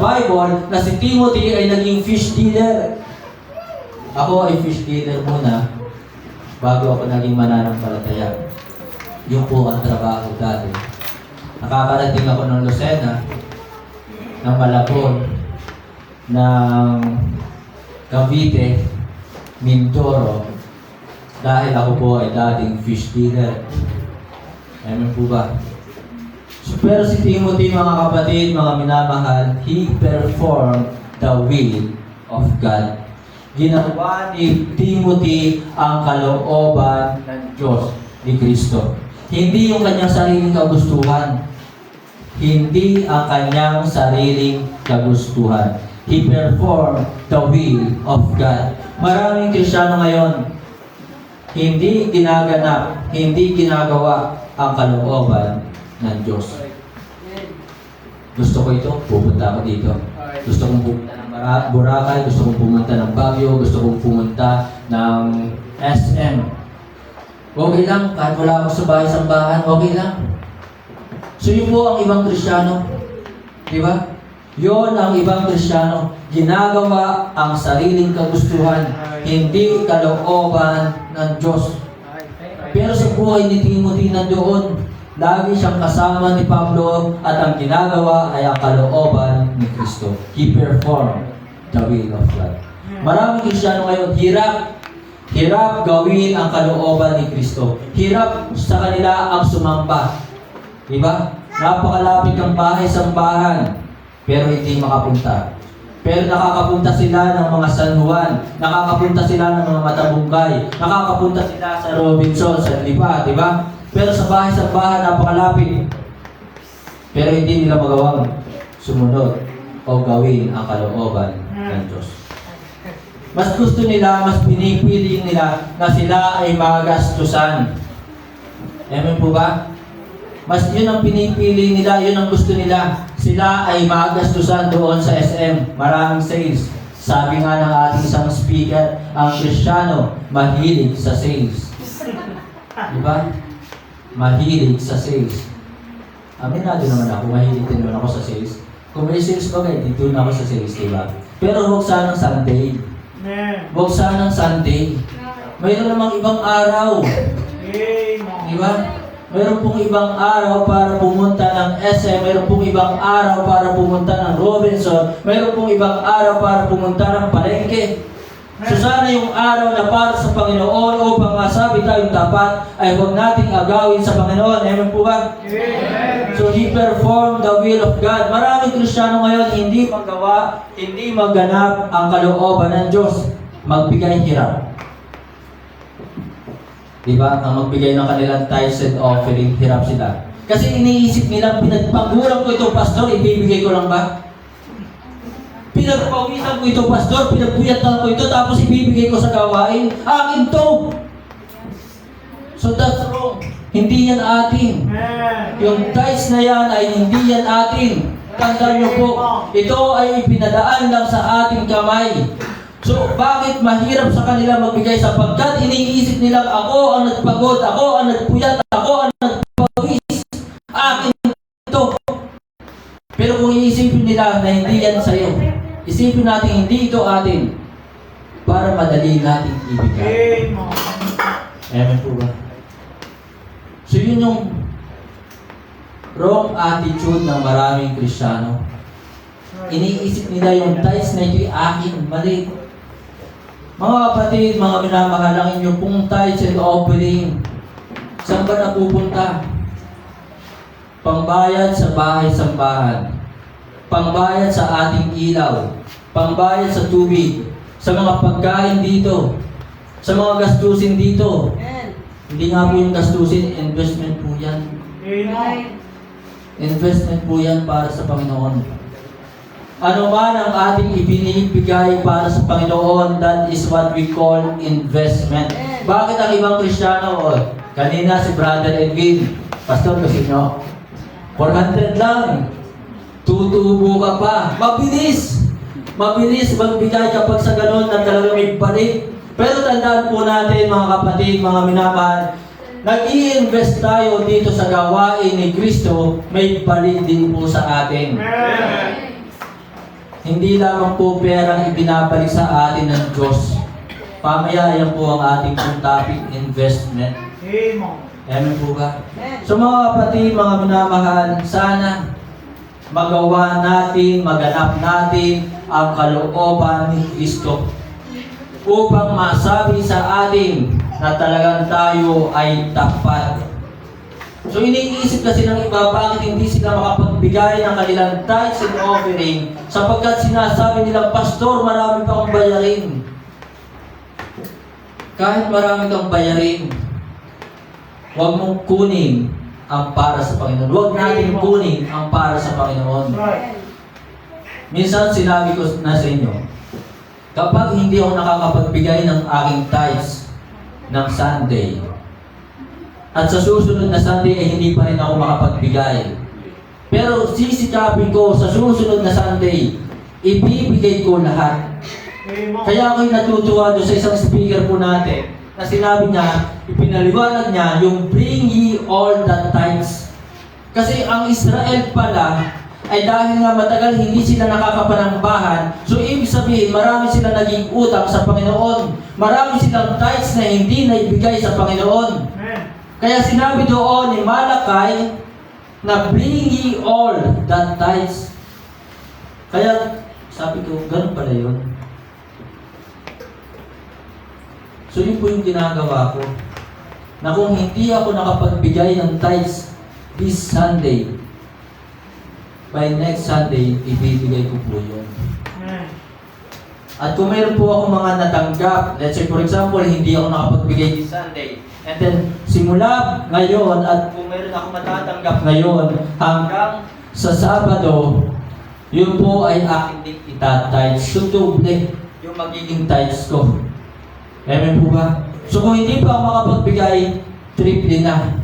Bible na si Timothy ay naging fish dealer. Ako ay fish dealer muna bago ako naging mananampalataya. Yung po ang trabaho dati. Nakakarating ako ng Lucena, ng Malabon, ng Cavite, Mindoro, dahil ako po ay dating fish dealer. Amen po ba? So, pero si Timothy, mga kapatid, mga minamahal, he performed the will of God. Ginawa ni Timothy ang kalooban ng Diyos ni Kristo. Hindi yung kanyang sariling kagustuhan. Hindi ang kanyang sariling kagustuhan. He performed the will of God. Maraming Kristiyano ngayon, hindi ginaganap, hindi ginagawa ang kalooban ng Diyos. Gusto ko ito, pupunta ako dito. Gusto kong pumunta ng Boracay, gusto kong pumunta ng Baguio, gusto kong pumunta ng SM. Okay lang, kahit wala ako sa bahay-sambahan, okay lang. So yun po ang ibang Kristiyano. Di ba? Yun ang ibang Kristiyano. Ginagawa ang sariling kagustuhan, hindi kalooban ng Diyos. Pero sa buhay ni Timothy nandoon, lagi siyang kasama ni Pablo at ang ginagawa ay ang kalooban ni Kristo. He performed the will of God. Maraming Kristiyano ngayon, hirap gawin ang kalooban ni Kristo. Hirap sa kanila ang sumamba. Diba? Napakalapit ang bahay-sambahan, pero hindi makapunta. Pero nakakapunta sila ng mga San Juan, nakakapunta sila ng mga Matabungkay, nakakapunta sila sa Robinson, sa Lipa, di ba? Pero sa bahay-sambahan, napakalapit. Pero hindi nila magawang sumunod o gawin ang kalooban ng Diyos. Mas gusto nila, mas pinipili nila na sila ay magastusan. Amen po ba? Mas yun ang pinipili nila, yun ang gusto nila. Sila ay magastusan doon sa SM. Maraming sales. Sabi nga ng ating isang speaker, ang Kristiyano mahilig sa sales. Diba? Mahilig sa sales. Aminado naman ako, mahilig din naman ako sa sales. Kung may sales ko kayo, dito na ako sa sales, diba? Pero huwag sanang Sunday. Huwag sanang Sunday. Mayroon namang ibang araw. Diba? Mayroon pong ibang araw para pumunta ng SM, mayroon pong ibang araw para pumunta ng Robinson, mayroon pong ibang araw para pumunta ng Palengke. So sana yung araw na para sa Panginoon upang masabi tayong dapat ay huwag nating agawin sa Panginoon. Amen po ba? So he performed the will of God. Maraming Kristiyano ngayon hindi magawa, hindi maganap ang kalooban ng Diyos. Magbigay hirap. Diba? Ang magbigay ng kanilang tithes and offering, hirap sila. Kasi iniisip nila, pinagpagulang ko ito, pastor, ibibigay ko lang ba? Pinagpawisan ko ito, pastor, pinagpuyatan ko ito, tapos ibibigay ko sa gawain. Akin to! So that's wrong. Hindi yan atin. Yung tithes na yan ay hindi yan atin. Tandaan niyo po, ito ay ipinadaan lang sa ating kamay. So, bakit mahirap sa kanila magbigay? Sapagkat iniisip nilang ako ang nagpagod, ako ang nagpuyat, ako ang nagpawis. Akin ito. Pero kung iisipin nila na hindi yan sa'yo, isipin natin hindi ito atin para madali natin ibigay. Amen po ba? So, yun yung wrong attitude ng maraming Kristiyano. Iniisip nila yung tithes na ito'y akin, mali. Mga kapatid, mga minamahal, ang inyong pong tithes and offering, saan ba napupunta? Pangbayad sa bahay-sambahan, pangbayad sa ating ilaw, pangbayad sa tubig, sa mga pagkain dito, sa mga gastusin dito. Hindi nga po yung gastusin, investment po yan. Investment po yan para sa Panginoon. Ano man ang ating ibinibigay para sa Panginoon, that is what we call investment. Bakit ang ibang Kristiyano, kanina si Brother Edwin, Pastor, kasi nyo, 400 lang, tutubo ka pa. Mabilis! Mabilis magbigay kapag sa ganun na talagang may balik. Pero tandaan po natin, mga kapatid, mga minamahal, nag-i-invest tayo dito sa gawain ni Kristo, may balik din po sa atin. Hindi lamang po perang ibinabalik sa atin ng Diyos. Pamaya yan po ang ating pong topic, investment. Amen po ba? So mga kapatid, mga minamahal, sana magawa natin, maganap natin ang kalooban ni Kristo upang masabi sa atin na talagang tayo ay tapat. So iniisip kasi ng iba, bakit hindi sila makapagbigay ng kanilang tithes and offering sapagkat sinasabi nilang, Pastor, marami pa akong bayarin. Kahit marami kang bayarin, huwag mong kunin ang para sa Panginoon. Huwag natin kunin ang para sa Panginoon. Minsan sinabi ko na sa inyo, kapag hindi ako nakakapagbigay ng aking tithes, ng Sunday. At sa susunod na Sunday ay hindi pa rin ako makapagbigay. Pero sisikapin ko sa susunod na Sunday, ibibigay ko lahat. Kaya ako'y natutuwa doon sa isang speaker po natin na sinabi niya, ipinaliwanag niya yung bring ye all the tithes. Kasi ang Israel pala ay dahil nga matagal hindi sila nakakapanambahan, so ibig sabihin marami sila naging utang sa Panginoon. Marami silang tithes na hindi naibigay sa Panginoon. Kaya sinabi doon ni Malakay na bring ye all the tithes. Kaya sabi ko, ganun pala yun. So yun po yung ginagawa ko. Na kung hindi ako nakapagbigay ng tithes this Sunday, by next Sunday, ibibigay ko po yun. At kung mayroon po ako mga natanggap, let's say for example, hindi ako nakapagbigay this Sunday, and then simula ngayon, at kung mayroon ako matatanggap ngayon, hanggang sa Sabado, yun po ay aking din itatides. So doble yung magiging tithes ko. Amen po ba? So kung hindi pa ako makapagbigay, triple na.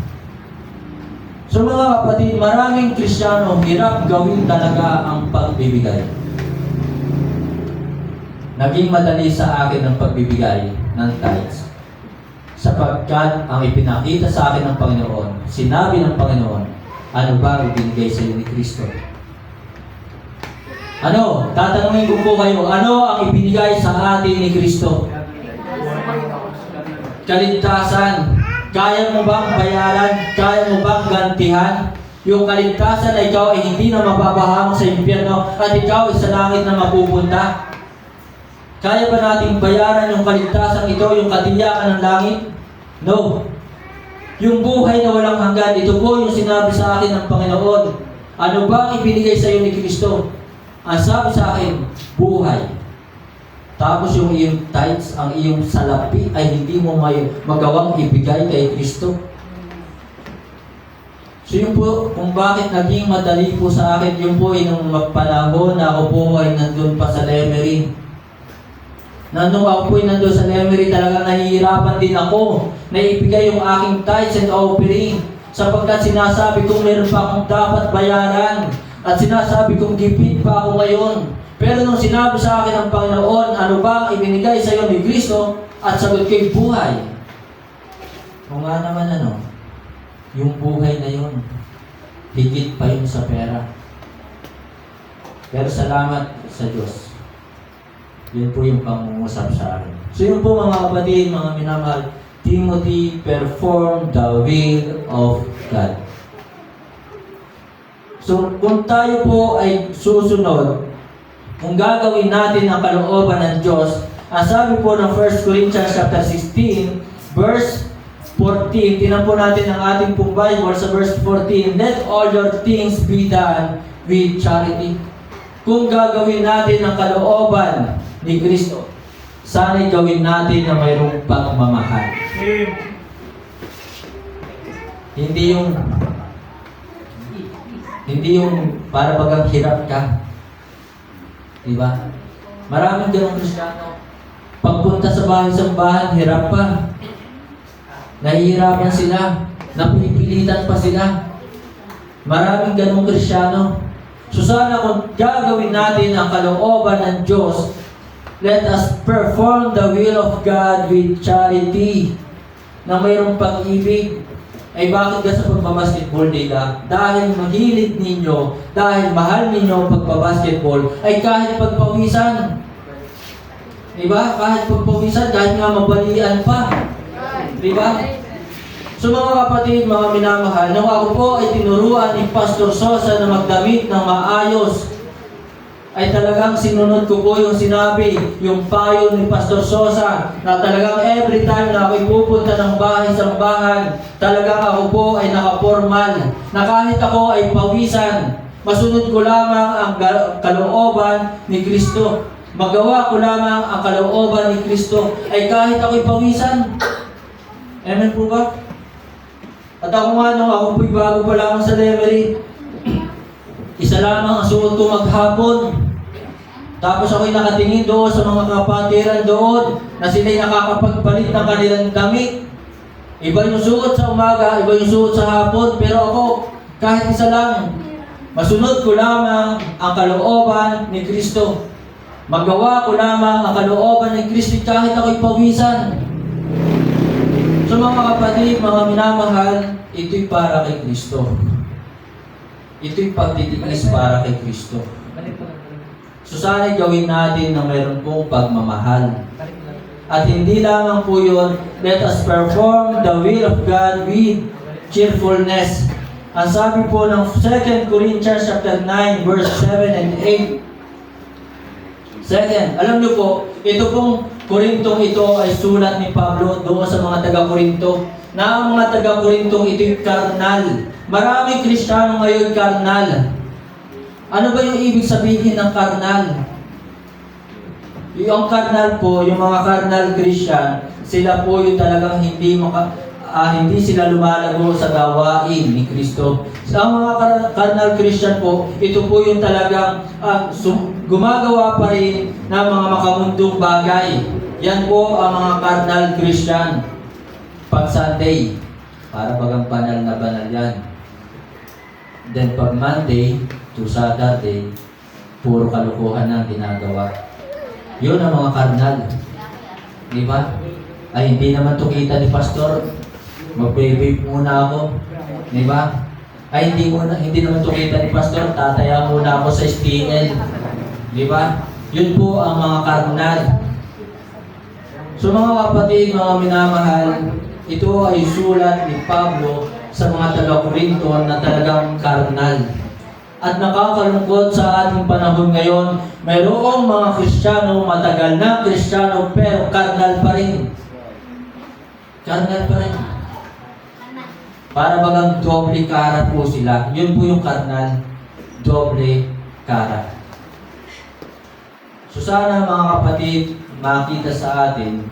So mga kapatid, maraming Kristiyano hirap gawin talaga ang pagbibigay. Naging madali sa akin ang pagbibigay ng tithes. Sapagkat ang ipinakita sa akin ng Panginoon, sinabi ng Panginoon, ano ba ang ibinigay sa iyo ni Kristo? Ano? Tatanungin ko po kayo, ano ang ibinigay sa atin ni Kristo? Kaligtasan. Kaya mo bang bayaran? Kaya mo bang gantihan? Yung kaligtasan na ikaw ay hindi na mababahang sa impyerno at ikaw ay sa langit na mapupunta? Kaya ba nating bayaran yung kaligtasan ito, yung katiyakan ng langit? No. Yung buhay na walang hanggan, ito po yung sinabi sa akin ng Panginoon. Ano ba ang ibinigay sa iyo ni Kristo? Ang sabi sa akin, buhay. Tapos yung iyong tithes, ang iyong salapi ay hindi mo may magawang ibigay kay Kristo. So yun po, kung bakit naging madali po sa akin, yun po ay nung panahon na ako po ay nandun pa sa Lemery. Nandun ako po ay nandun sa Lemery, talagang nahihirapan din ako na ibigay yung aking tithes and offering. Sapagkat sinasabi kong meron pa akong dapat bayaran. At sinasabi kong gipit pa ako ngayon. Pero nung sinabi sa akin ng Panginoon, ano ba ang ibinigay sa iyo ni Kristo? At sagot ko'y buhay. O nga naman ano, yung buhay na yun, higit pa yun sa pera. Pero salamat sa Diyos. Yun po yung pangungusap sa akin. So yun po mga kapatid, mga minamahal, Timothy, perform the will of God. So kung tayo po ay susunod, kung gagawin natin ang kalooban ng Diyos, ang sabi po ng 1 Corinthians chapter 16, verse 14, tinan po natin ang ating pong Bible sa verse 14, let all your things be done with charity. Kung gagawin natin ang kalooban ni Kristo, sana'y gawin natin na mayroong pagmamahal. Hindi yung para bagang hirap ka. Diba? Maraming ganong Kristiyano. Pagpunta sa bahay-sambahan, hirap pa. Nahihirapan sila. Napipilitan pa sila. Maraming ganong Kristiyano. So sana kung gagawin natin ang kalooban ng Diyos, let us perform the will of God with charity. Na mayroong pag-ibig. Ay bakit ka sa pagbabasketball nila? Dahil mahilig ninyo, dahil mahal ninyo ang pagbabasketball, ay kahit pagpawisan. Diba? Kahit pagpawisan, kahit nga mabalian pa. Diba? So mga kapatid, mga minamahal, nung ako po ay tinuruan ni Pastor Sosa na magdamit ng maayos, ay talagang sinunod ko po yung sinabi, yung payo ni Pastor Sosa, na talagang every time na ako'y pupunta ng bahay-sambahan, talagang ako po ay nakapormal, na kahit ako ay pawisan, masunod ko lamang ang kalooban ni Kristo. Magawa ko lamang ang kalooban ni Kristo, ay kahit ako'y pawisan. Amen po ba? At ako nga nung ako po'y bago pa lamang sa Lemery, isa lamang ang suot ko maghapon. Tapos ako'y nakatingin doon sa mga kapatiran doon na sila'y nakakapagpalit ng kanilang damit. Iba yung suot sa umaga, iba yung suot sa hapon, pero ako, kahit isa lang, masunod ko lamang ang kalooban ni Kristo. Magawa ko lamang ang kalooban ni Kristo kahit ako'y pawisan. So mga kapatid, mga minamahal, ito'y para kay Kristo. Ito'y pagtitiis para kay Kristo. So sana'y gawin natin na mayroon pong pagmamahal. At hindi lamang po yun, let us perform the will of God with cheerfulness. Ang sabi po ng 2 Corinthians chapter 9, verse 7 and 8. Second, alam niyo po, ito pong Korintong ito ay sulat ni Pablo doon sa mga taga-Korinto, na ang mga taga-Korintong ito'y karnal. Maraming Kristiyano ngayon karnal. Ano ba yung ibig sabihin ng karnal? Yung karnal po, yung mga karnal Christian, sila po yung talagang hindi sila lumalago sa gawain ni Kristo. Sa mga carnal Christian po, ito po yung talagang gumagawa pa rin ng mga makamundong bagay. Yan po ang mga carnal Christian. Pag Sunday, para bagang banal na banal yan. Then pag Monday to Saturday, puro kalukuhan ang ginagawa. Yun ang mga carnal. Di ba? Ay, hindi naman to kita ni Pastor. Mag-vape muna ako. Di ba? Ay, hindi naman to kita ni Pastor. Tataya muna ako sa STL. Di ba? Yun po ang mga karnal. So mga kapatid, mga minamahal, ito ay sulat ni Pablo sa mga taga-Korinto na talagang karnal. At nakakalungkot sa ating panahon ngayon, mayroong mga Kristiyano, matagal na Kristiyano, pero karnal pa rin. Karnal pa rin. Para bagang doble karat po sila. Yun po yung karnal, doble karat. So sana mga kapatid, makita sa atin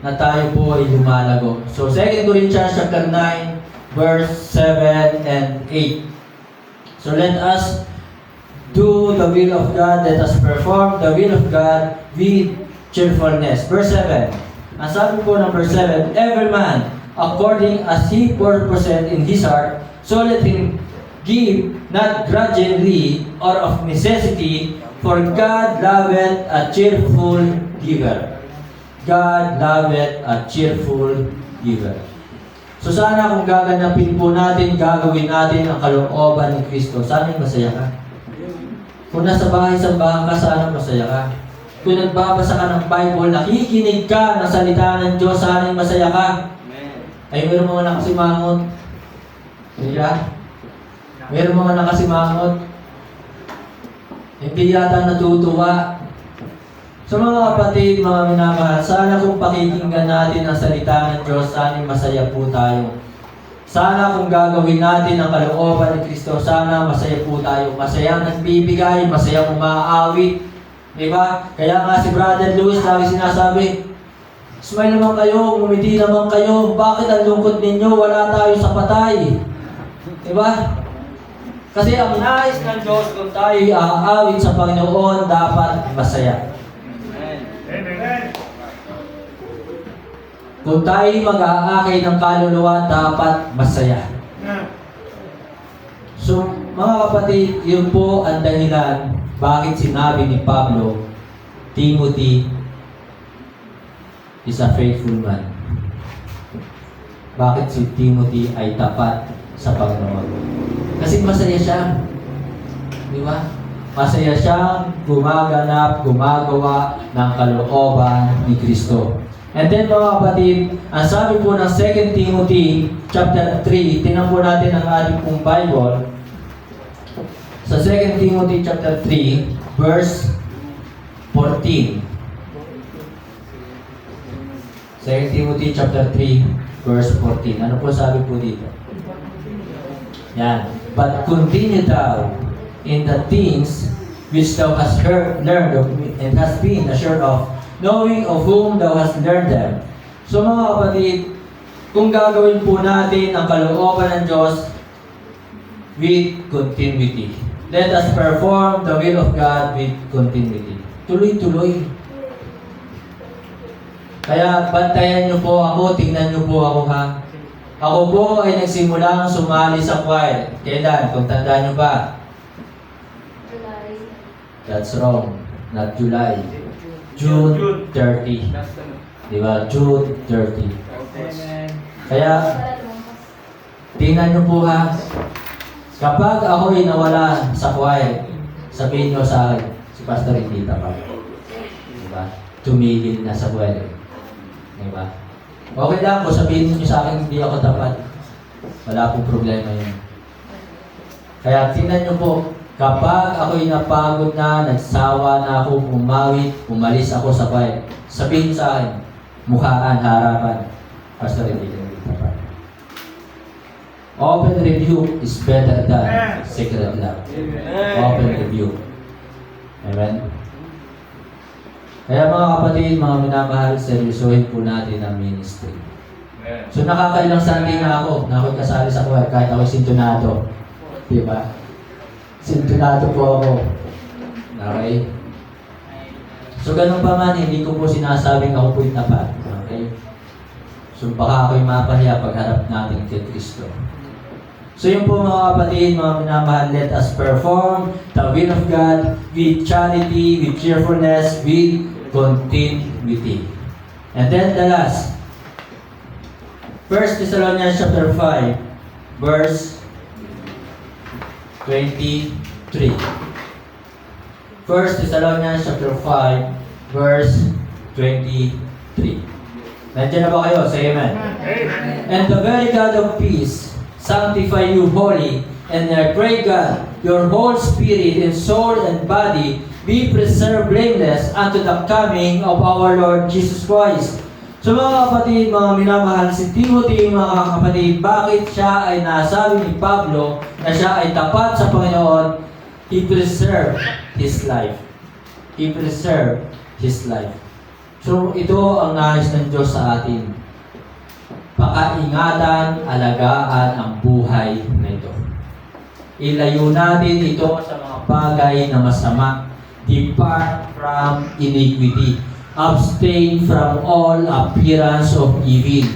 na tayo po ay lumalago. So 2 Corinthians chapter 9, verse 7 and 8. So let us do the will of God, let us perform the will of God with cheerfulness. Verse 7. Ang sabi po ng verse 7, every man according as he purposeth in his heart, so let him give, not grudgingly or of necessity, for God loveth a cheerful giver. God loveth a cheerful giver. So sana kung gaganapin po natin, gagawin natin ang kalooban ni Kristo, sana masaya ka. Kung nasa bahay-sambahan ka, sana masaya ka. Kung nagbabasa ka ng Bible, nakikinig ka ng salita ng Diyos, sana masaya ka. Ay, meron mga nakasimangot. Diba? Meron mga nakasimangot. Hindi yata natutuwa. So mga kapatid, mga minamahal, sana kung pakikinggan natin ang salita ng Diyos, sana masaya po tayo. Sana kung gagawin natin ang kalooban ni Kristo, sana masaya po tayo. Masaya nagbibigay, masaya umaawit. Diba? Kaya nga si Brother Luis lagi sinasabi, smile naman kayo, ngumiti naman kayo. Bakit ang lungkot ninyo? Wala tayo sa patay. Diba? Kasi ang nais ng Diyos kung tayo aawit sa Panginoon, dapat masaya. Kung tayo mag-aakay ng kaluluwa, dapat masaya. So, mga kapatid, yun po ang dahilan bakit sinabi ni Pablo, Timothy is a faithful man. Bakit si Timothy ay tapat sa Panginoon? Kasi masaya siya. Di ba? Masaya siyang gumagawa ng kalooban ni Kristo. And then mga kapatid, ang sabi po ng 2 Timothy chapter 3, tingnan po natin ang ating pong Bible. Sa 2 Timothy chapter 3, verse 14. 2 Timothy chapter 3, verse 14. Ano po sabi po dito? Yan. But continue thou in the things which thou hast learned of me, and hast been assured of, knowing of whom thou hast learned them. So mga kapatid, kung gagawin po natin ang kalooban ng Diyos with continuity. let us perform the will of God with continuity. Tuloy-tuloy. Kaya bantayan niyo po ako, tingnan niyo po ako ha. Ako po ay nagsimulang sumali sa choir. Kailan? Kung tandaan niyo ba? That's wrong. Not July. June 30. Di ba? June 30. Kaya, tingnan niyo po ha. Kapag ako'y nawala sa choir, sabihin niyo sa akin, si Pastor hindi tapat. Di ba? Tumigil na sa choir. Di ba? Okay lang po, sabihin niyo sa akin, hindi ako tapat. Wala pong problema yun. Kaya tingnan niyo po, kapag ako'y napagod na, nagsawa na ako, umawit, umalis ako sa choir, sabihin sa akin, mukhaan, harapan, Pastor, hindi ka tapat. Open review is better than secret love. Open review. Amen? Kaya mga kapatid, mga minamahal, seryosohin po natin ang ministry. So nakakailang Sunday na ako kasali sa choir kahit ako sintonado. Diba? Sintonado po ako. Okay? So ganun pa man, hindi ko po sinasabing ako po'y tapat. Okay? So baka ako'y mapahiya pagharap natin kay Kristo. So yun po mga kapatid, mga minamahal, let us perform the will of God with charity, with cheerfulness, with continuity. And then the last, 1 Thessalonians chapter 5, verse 23. 1 Thessalonians chapter 5, verse 23. Nandiyan na ba kayo? Say amen. And the very God of peace sanctify you wholly, and I pray God, your whole spirit and soul and body be preserved blameless unto the coming of our Lord Jesus Christ. So mga kapatid, mga minamahal, si Timothy, mga kapatid, bakit siya ay nasabi ni Pablo na siya ay tapat sa Panginoon? He preserved his life. He preserved his life. So ito ang nais ng Diyos sa atin. Pakaingatan, alagaan ang buhay na ito. Ilayo natin ito sa mga bagay na masama. Depart from iniquity. Abstain from all appearance of evil.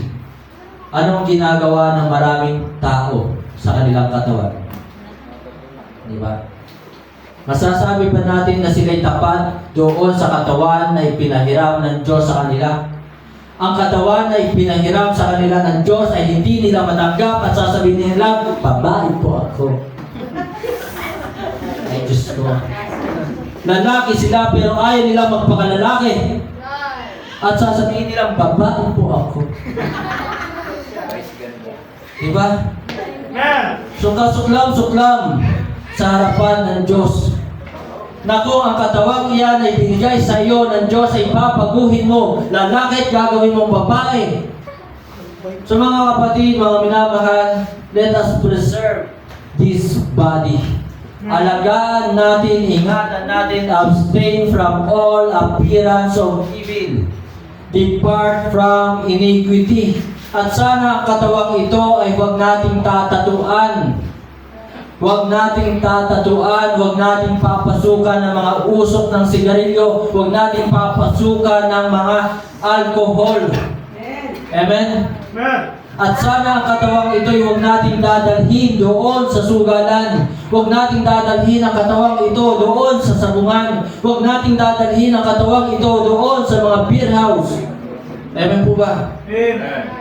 Anong ginagawa ng maraming tao sa kanilang katawan? Di ba? Masasabi pa natin na sila'y tapat doon sa katawan na ipinahiram ng Diyos sa kanila? Ang katawan na ipinahiram sa kanila ng Diyos ay hindi nila matanggap at sasabihin nila, babae po ako. Ay Diyos ko. Lalaki sila pero ayaw nila magpakalalaki. At sasabihin nila, babae po ako. Diba? So kasuklam-suklam sa harapan ng Diyos. Na kung ang katawang iyan ay binigay sa iyo ng Diyos ay papaguhin mo, lalaki at gagawin mong babae. So mga kapatid, mga minamahal, let us preserve this body. Alagaan natin, ingatan natin, abstain from all appearance of evil. Depart from iniquity. At sana ang katawang ito ay huwag nating tatatuan. Huwag nating tatatuan, huwag nating papasukan ng mga usok ng sigarilyo, huwag nating papasukan ng mga alcohol. Amen? At sana ang katawang ito'y huwag nating dadalhin doon sa sugalan. Huwag nating dadalhin ang katawang ito doon sa sabungan. Huwag nating dadalhin ang katawang ito doon sa mga beer house. Amen po ba? Amen.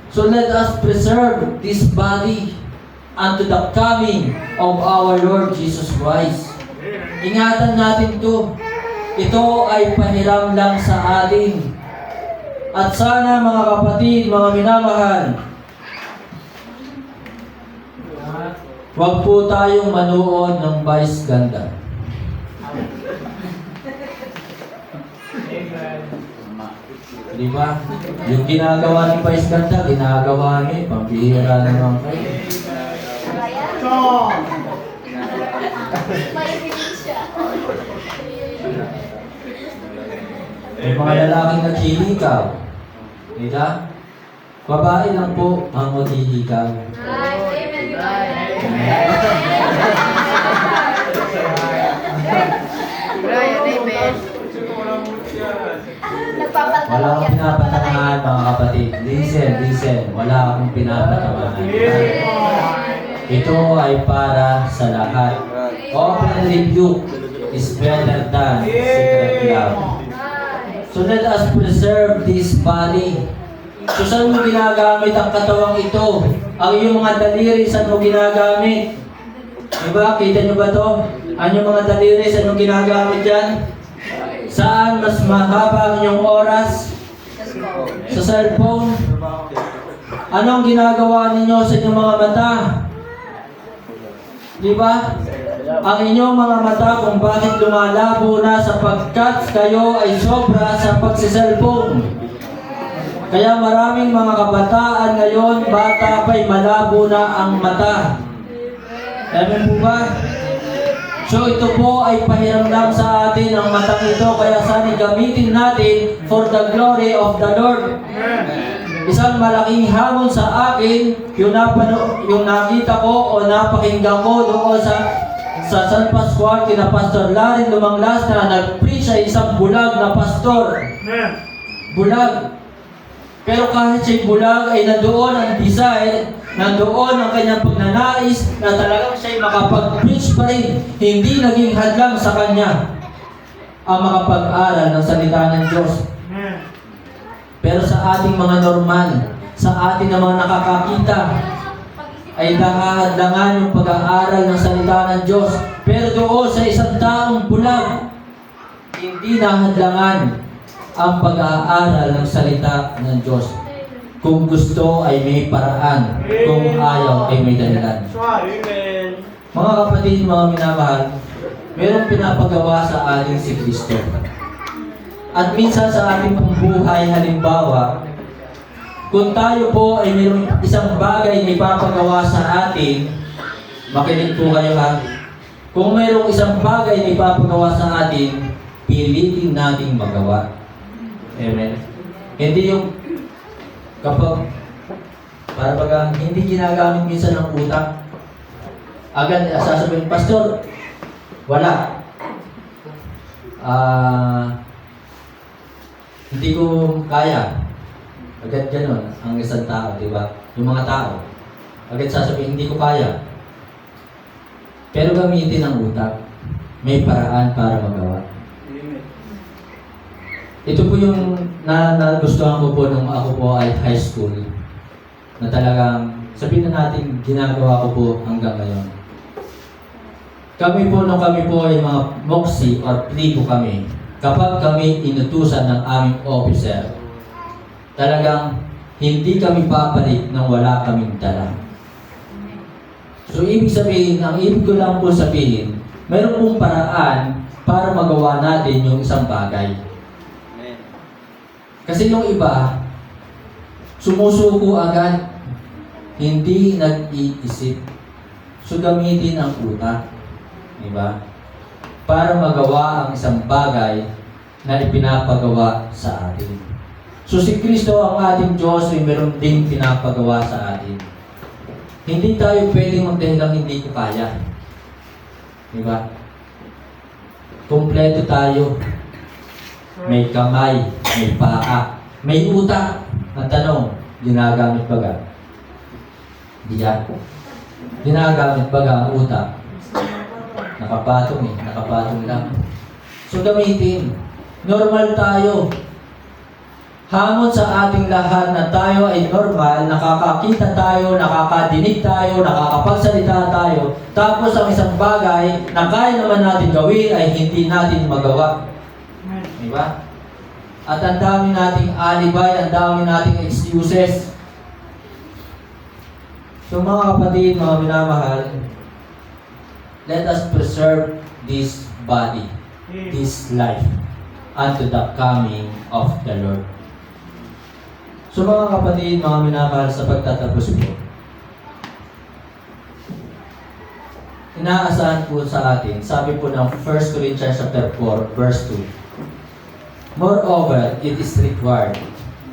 So let us preserve this body unto the coming of our Lord Jesus Christ. Ingatan natin to. Ito ay pahiram lang sa atin. At sana mga kapatid, mga minamahal, huwag po tayong manood ng vice ganda. Di ba? Yung ginagawa ni vice ganda, ginagawa niya, pambihira naman kayo. May mga lalaking naghihikaw. Diba? Babae lang po ang maghihikaw. Amen. Wala akong pinapatawanan. Ito ay para sa lahat. Open rebuke is better than secret love. So let us preserve this body. So saan mo ginagamit ang katawang ito? Ang iyong mga daliri, saan mo ginagamit? Diba? Kita nyo ba to? Ang iyong mga daliri, saan mo ginagamit yan? Saan mas mahaba ang inyong oras? Sa cellphone? Anong ginagawa ninyo sa inyong mga mata? Diba? Ang inyong mga mata kung bakit lumalabo na sapagkat kayo ay sobra sa pagsiselfone. Kaya maraming mga kabataan ngayon, bata pa'y malabo na ang mata. Amen po ba? So ito po ay pahiramdam sa atin ang matang ito, kaya sana gamitin natin for the glory of the Lord. Isang malaking hamon sa akin, yung nakita ko o napakinggan ko doon sa San Pascual, kina Pastor Larry Lumanglas na nag-preach sa isang bulag na pastor. Bulag. Pero kahit siya'y bulag ay nandoon ang desire, nandoon ang kanyang pagnanais na talagang siya'y makapag-preach pa rin. Hindi naging hadlang sa kanya ang makapag-aral ng salita ng Diyos. Pero sa ating mga normal, sa ating na mga nakakakita, ay nakahadlangan yung pag-aaral ng salita ng Diyos. Pero doon sa isang taong bulag, hindi nahadlangan ang pag-aaral ng salita ng Diyos. Kung gusto ay may paraan, kung ayaw ay may dahilan. Mga kapatid, mga minamahal, mayroong pinapagawa sa atin si Kristo. At minsan sa ating pambuhay, halimbawa, kung tayo po ay mayroong isang bagay na ipapagawa sa atin, makinig po kayo ha, kung mayroong isang bagay na ipapagawa sa atin, pilitin nating magawa. Amen. Hindi yung kapag para baga hindi ginagamit minsan ng utak, agad sasabihin, Pastor, wala. Hindi ko kaya. Agad ganun ang isang tao, di ba? Yung mga tao, agad sasabihin, hindi ko kaya. Pero gamitin ang utak. May paraan para magawa. Ito po yung nagustuhan ko po nung ako po ay high school, na talagang sabihin na natin ginagawa ko po hanggang ngayon. Kami po ay mga moxie or tribo kami. Kapag kami inutusan ng aming officer, talagang hindi kami papalit nang wala kaming dala. So ibig sabihin, ang ibig ko lang po sabihin, mayroon pong paraan para magawa natin yung isang bagay. Kasi yung iba, sumusuko agad, hindi nag-iisip. So gamitin ang utak, di ba? Para magawa ang isang bagay na ipinapagawa sa atin. So si Kristo ang ating Diyos ay meron ding pinapagawa sa atin. Hindi tayo pwedeng magdahilang hindi ko kaya. Di ba? Kompleto tayo. May kamay, may paa, may utak. Ang tanong, ginagamit ba ga? Hindi yan. Ginagamit ba ga ang utak? Nakapatong lang. So gamitin. Normal tayo. Hamon sa ating lahat na tayo ay normal, nakakakita tayo, nakakadinig tayo, nakakapagsalita tayo. Tapos ang isang bagay na kaya naman natin gawin ay hindi natin magawa. Diba? At ang dami nating alibay, ang dami nating excuses. So mga kapatid, mga minamahal, let us preserve this body, this life, unto the coming of the Lord. So mga kapatid, mga minamahal, sa pagtatapos po, inaasahan po sa atin, sabi po ng 1 Corinthians chapter 4, verse 2, moreover, it is required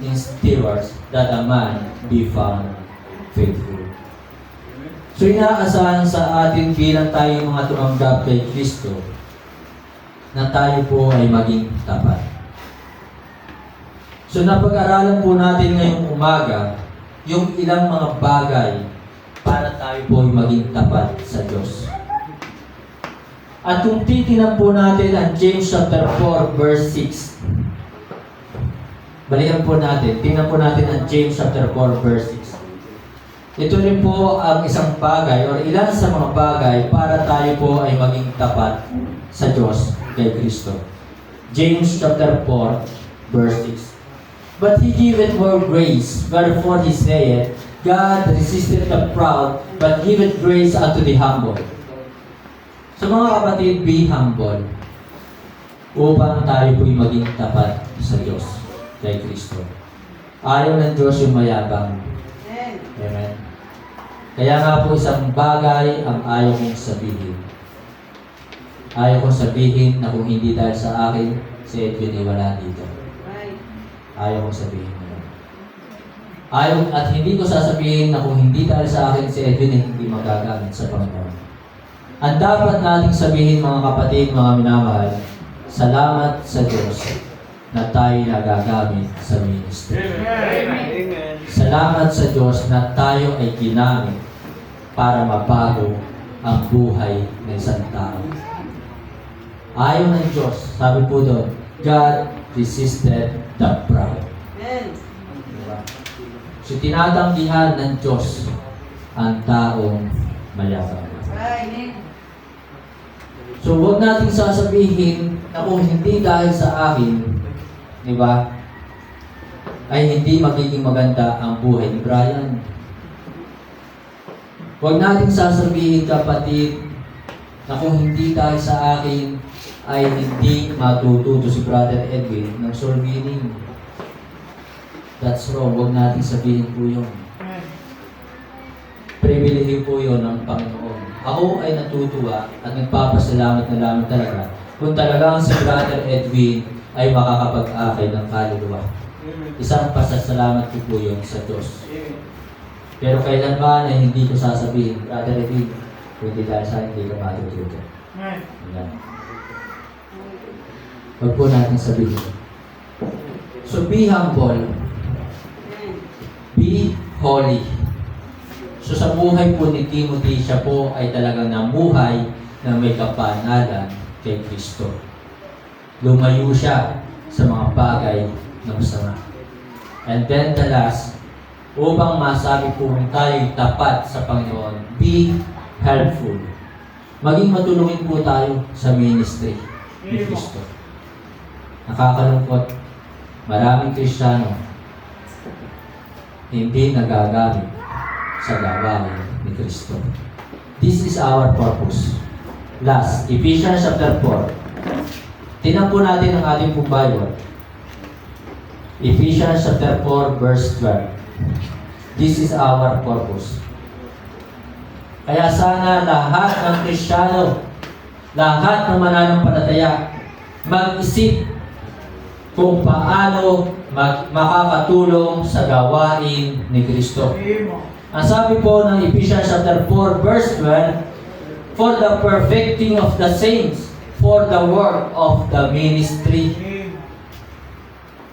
in stewards that a man be found faithful. So inaasahan sa atin bilang tayo mga tumanggap kay Kristo na tayo po ay maging tapat. So napag-aralan po natin ngayong umaga yung ilang mga bagay para tayo po ay maging tapat sa Diyos. At kung titingnan po natin ang James chapter 4 verse 6. Balikan po natin. Tingnan po natin ang James chapter 4 verse 6. Ito rin po ang isang bagay or ilan sa mga bagay para tayo po ay maging tapat sa Diyos kay Kristo. James chapter 4 verse 6. But he giveth more grace, wherefore he saith, God resisteth the proud, but giveth grace unto the humble. So mga kapatid, be humble upang tayo po'y maging tapat sa Diyos, kay Kristo. Ayaw ng Diyos yung mayabang. Amen. Kaya nga po isang bagay ang ayaw kong sabihin. Ayaw kong sabihin na kung hindi dahil sa akin, si Edwin ay wala dito. Ayaw kong sabihin mo. Ayaw, at hindi ko sasabihin na kung hindi dahil sa akin si Edwin ay hindi magagamit sa Panginoon. Ang dapat nating sabihin mga kapatid, mga minamahal, salamat sa Diyos na tayo nagagamit sa ministry. Amen. Salamat sa Diyos na tayo ay ginamit para mabago ang buhay ng isang tao. Ayaw ng Diyos, sabi po doon, God resisted the proud. Diba? So tinatanggihan ng Diyos ang taong mayabang. So huwag nating sasabihin na kung hindi dahil sa akin, di ba, ay hindi magiging maganda ang buhay ni Brian. Huwag nating sasabihin, kapatid, na kung hindi dahil sa akin, ay hindi matututo si Brother Edwin ng soul winning. That's wrong. Huwag nating sabihin po yun. Privilege po yun ng Panginoon. Ako ay natutuwa at nagpapasalamat na lamang talaga kung talagang si Brother Edwin ay makakapag-akay ng kaluluwa. Isang pasasalamat ko po yun sa Diyos. Pero kailan ba na hindi ko sasabihin, Brother Edwin, hindi dahil sa hindi ka matututo. Ayan. Huwag po natin sabihin. So be humble. Be holy. So sa buhay po ni Timothy, siya po ay talagang namuhay na may kapanalan kay Kristo. Lumayo siya sa mga bagay na masama. And then the last, upang masabi po tayo tapat sa Panginoon, be helpful. Maging matulungin po tayo sa ministry ni Kristo. Nakakalungkot, maraming Kristiyano hindi nagagamit sa gawain ni Kristo. This is our purpose. Last, Ephesians chapter 4. Tingnan po natin ang ating pong Bible. Ephesians chapter 4 verse 12. This is our purpose. Kaya sana lahat ng Kristiyano, lahat ng mananampalataya, mag-isip kung paano makakatulong sa gawain ni Kristo. Ang sabi po ng Ephesians chapter 4 verse 12, for the perfecting of the saints, for the work of the ministry.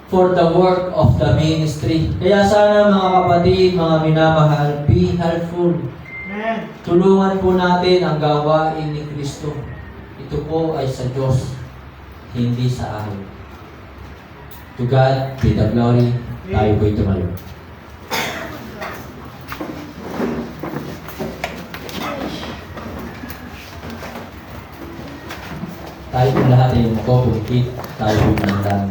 For the work of the ministry. Kaya sana mga kapatid, mga minamahal, be helpful. Tulungan po natin ang gawain ni Kristo. Ito po ay sa Diyos, hindi sa amin. To God be the glory. Tayo po'y tumayo. Tayo po lahat ay umuko, pumikit. Tayo po'y manalangin.